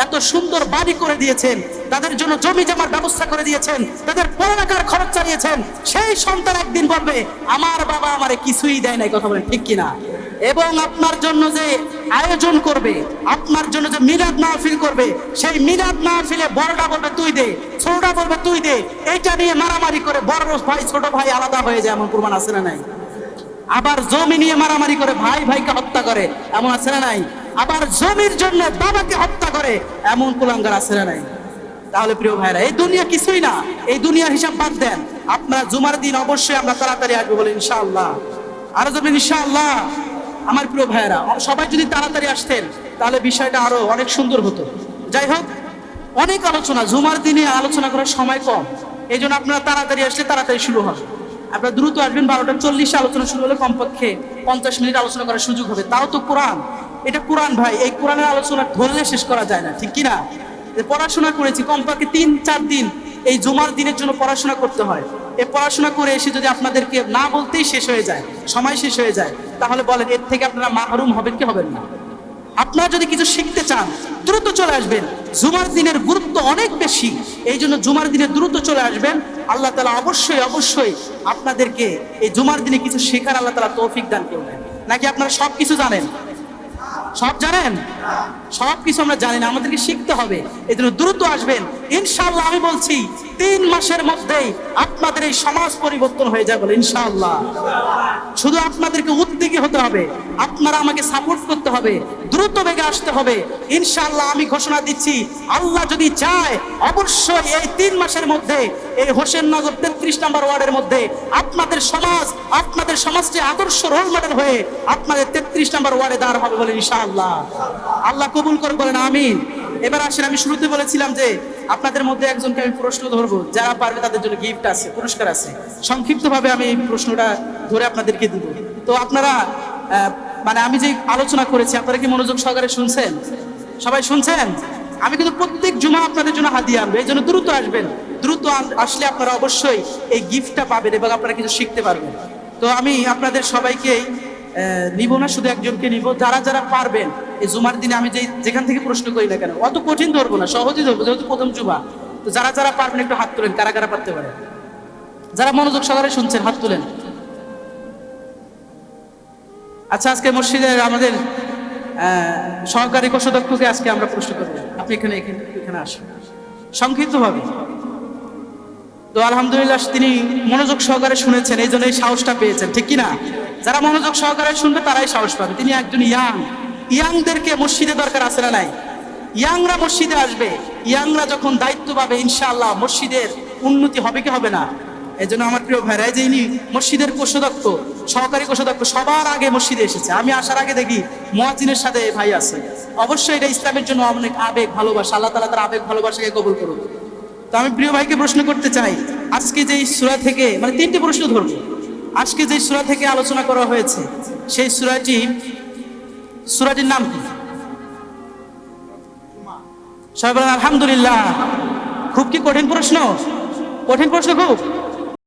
এত সুন্দর বাড়ি করে দিয়েছেন তাদের জন্য জমি জমার ব্যবস্থা করে দিয়েছেন তাদের পড়ালেখার খরচ চালিয়েছেন সেই সন্তান একদিন বলবে আমার বাবা আমারে কিছুই দেয় নাই কথা বলেন ঠিক কিনা এবং আপনার জন্য যে আয়োজন করবে আপনার জন্য যে মিলাদ মাহফিল করবে সেই মিলাদ মাহফিলে বড়টা বলবে তুই দে ছোটটা বলবে তুই দে এইটা নিয়ে মারামারি করে বড় ভাই ছোট ভাই আলাদা হয়ে যায় এমন প্রমাণ আছে না নাই আবার জমি নিয়ে মারামারি করে ভাই ভাইকে হত্যা করে এমন আছে না নাই আবার জমির জন্য বাবাকে হত্যা করে এমন কুলাঙ্গার আছে না নাই তাহলে প্রিয় ভাইরা এই দুনিয়া কিছুই না এই দুনিয়ার হিসাব বাদ দেন আপনারা জুমার দিন অবশ্যই আমরা তাড়াতাড়ি আসবো বলে ইনশাআল্লাহ আরো যাবেন ইনশাআল্লাহ আমার প্রিয় ভাইরা সবাই যদি তাড়াতাড়ি আসতেন তাহলে বিষয়টা আরো অনেক সুন্দর হতো যাই হোক অনেক আলোচনা জুমার দিনে আলোচনা করার সময় কম এই জন্য আপনারা তাড়াতাড়ি আসলে তাড়াতাড়ি শুরু হবে। আপনারা দ্রুত আসবেন, 12:40 আলোচনা শুরু হলে কমপক্ষে 50 মিনিট আলোচনা করার সুযোগ হবে। তাও তো কোরআন, এটা কোরআন ভাই, এই কোরআনের আলোচনা ধরলে শেষ করা যায় না, ঠিক কিনা? পড়াশোনা করেছি কমপক্ষে 3-4 দিন এই জুমার দিনের জন্য পড়াশোনা করতে হয়। এই পড়াশোনা করে এসে যদি আপনাদেরকে না বলতেই শেষ হয়ে যায়, সময় শেষ হয়ে যায়, তাহলে বলেন এর থেকে আপনারা মাহরুম হবেন কি হবেন না? আপনারা যদি কিছু শিখতে চান দ্রুত চলে আসবেন, জুমার দিনের গুরুত্ব অনেক বেশি, এই জন্য জুমার দিনে দ্রুত চলে আসবেন। আল্লাহ তাআলা অবশ্যই অবশ্যই আপনাদেরকে এই জুমার দিনে কিছু শেখার আল্লাহ তাআলা তৌফিক দান করবেন। নাকি আপনারা সব কিছু জানেন? সব জানেন? সব কিছু আমরা জানি না, আমাদেরকে শিখতে হবে। এই জন্য দ্রুত আসবেন, ইনশাআল্লাহ আমি বলছি 3 মাসের মধ্যেই আপনাদের এই সমাজ পরিবর্তন হয়ে যাবে ইনশাআল্লাহ। শুধু আপনাদেরকে উদ্যোগী হতে হবে, আপনারা আমাকে সাপোর্ট করতে হবে, দ্রুত বেগে আসতে হবে ইনশাআল্লাহ। আমি ঘোষণা দিচ্ছি, আল্লাহ যদি চায় অবশ্যই এই 3 মাসের মধ্যে এই হোসেননগর 33 নম্বর ওয়ার্ডের মধ্যে আপনাদের সমাজটি আদর্শ রোল মডেল হয়ে আপনাদের 33 নম্বর ওয়ার্ডে দাঁড় হবে বলে ইনশাআল্লাহ। আল্লাহ কবুল করে বলেন আমিন। এবার আসেন, আমি শুরুতে বলেছিলাম যে আপনাদের মধ্যে একজনকে আমি প্রশ্ন ধরবো, যারা পারবে তাদের জন্য গিফট আছে, পুরস্কার আছে। সংক্ষিপ্তভাবে আমি এই প্রশ্নটা ধরে আপনাদেরকে দিব। তো আপনারা মানে আমি যে আলোচনা করেছি আপনারা কি মনোযোগ সহকারে শুনছেন? সবাই শুনছেন? আমি কিন্তু প্রত্যেক জুমা আপনাদের জন্য হাদিয়া আনবো, এই জন্য দ্রুত আসবেন। দ্রুত আসলে আপনারা অবশ্যই এই গিফটটা পাবেন এবং আপনারা কিছু শিখতে পারবেন। তো আমি আপনাদের সবাইকে নিব না, শুধু একজনকে নিব। যারা যারা পারবেন এই জুমার দিনে আমি যেখান থেকে প্রশ্ন করি না কেন, অত কঠিন ধরবো না, সহজেই ধরবো, যেহেতু প্রথম জুমা। তো যারা যারা পারবেন একটু হাত তুলেন, কারা কারা পারতে পারে? যারা মনোযোগ সহকারে শুনছেন হাত তুলেন। আচ্ছা, আজকে মসজিদের আমাদের সহকারী কোষাধ্যক্ষকে আজকে আমরা প্রশ্ন করব। আপনি এখানে আসেন সংক্ষিপ্তভাবে। তো আলহামদুলিল্লাহ তিনি মনোযোগ সহকারে শুনেছেন, এই জন্য এই সাহসটা পেয়েছেন, ঠিক কিনা? যারা মনোযোগ সহকারে শুনবে তারাই সাহস পাবে। তিনি একজন ইয়াংদেরকে মসজিদে দরকার আছে না নাই? ইয়াংরা মসজিদে আসবে, ইয়াংরা যখন দায়িত্ব পাবে ইনশাআল্লাহ মসজিদের উন্নতি হবে কি হবে না? এই জন্য আমার প্রিয় ভাইরা, যে ইনি মসজিদের কোষাধ্যক্ষ, সহকারী কোষাধ্যক্ষ, সবার আগে মসজিদে এসেছে। আমি আসার আগে দেখি মুয়াজ্জিনের সাথে ভাই আছে। অবশ্যই এটা ইসলামের জন্য অনেক আবেগ ভালোবাসা, আল্লাহ তাআলা তার আবেগ ভালোবাসাকে কবুল করুন। তো আমি প্রিয় ভাইকে প্রশ্ন করতে চাই, আজকে যে সূরা থেকে মানে 3টি প্রশ্ন ধরব। আজকে যে সূরা থেকে আলোচনা করা হয়েছে সেই সূরাটির নাম কি? সবাই বলেন আলহামদুলিল্লাহ। খুব কি কঠিন প্রশ্ন? কঠিন প্রশ্ন খুব।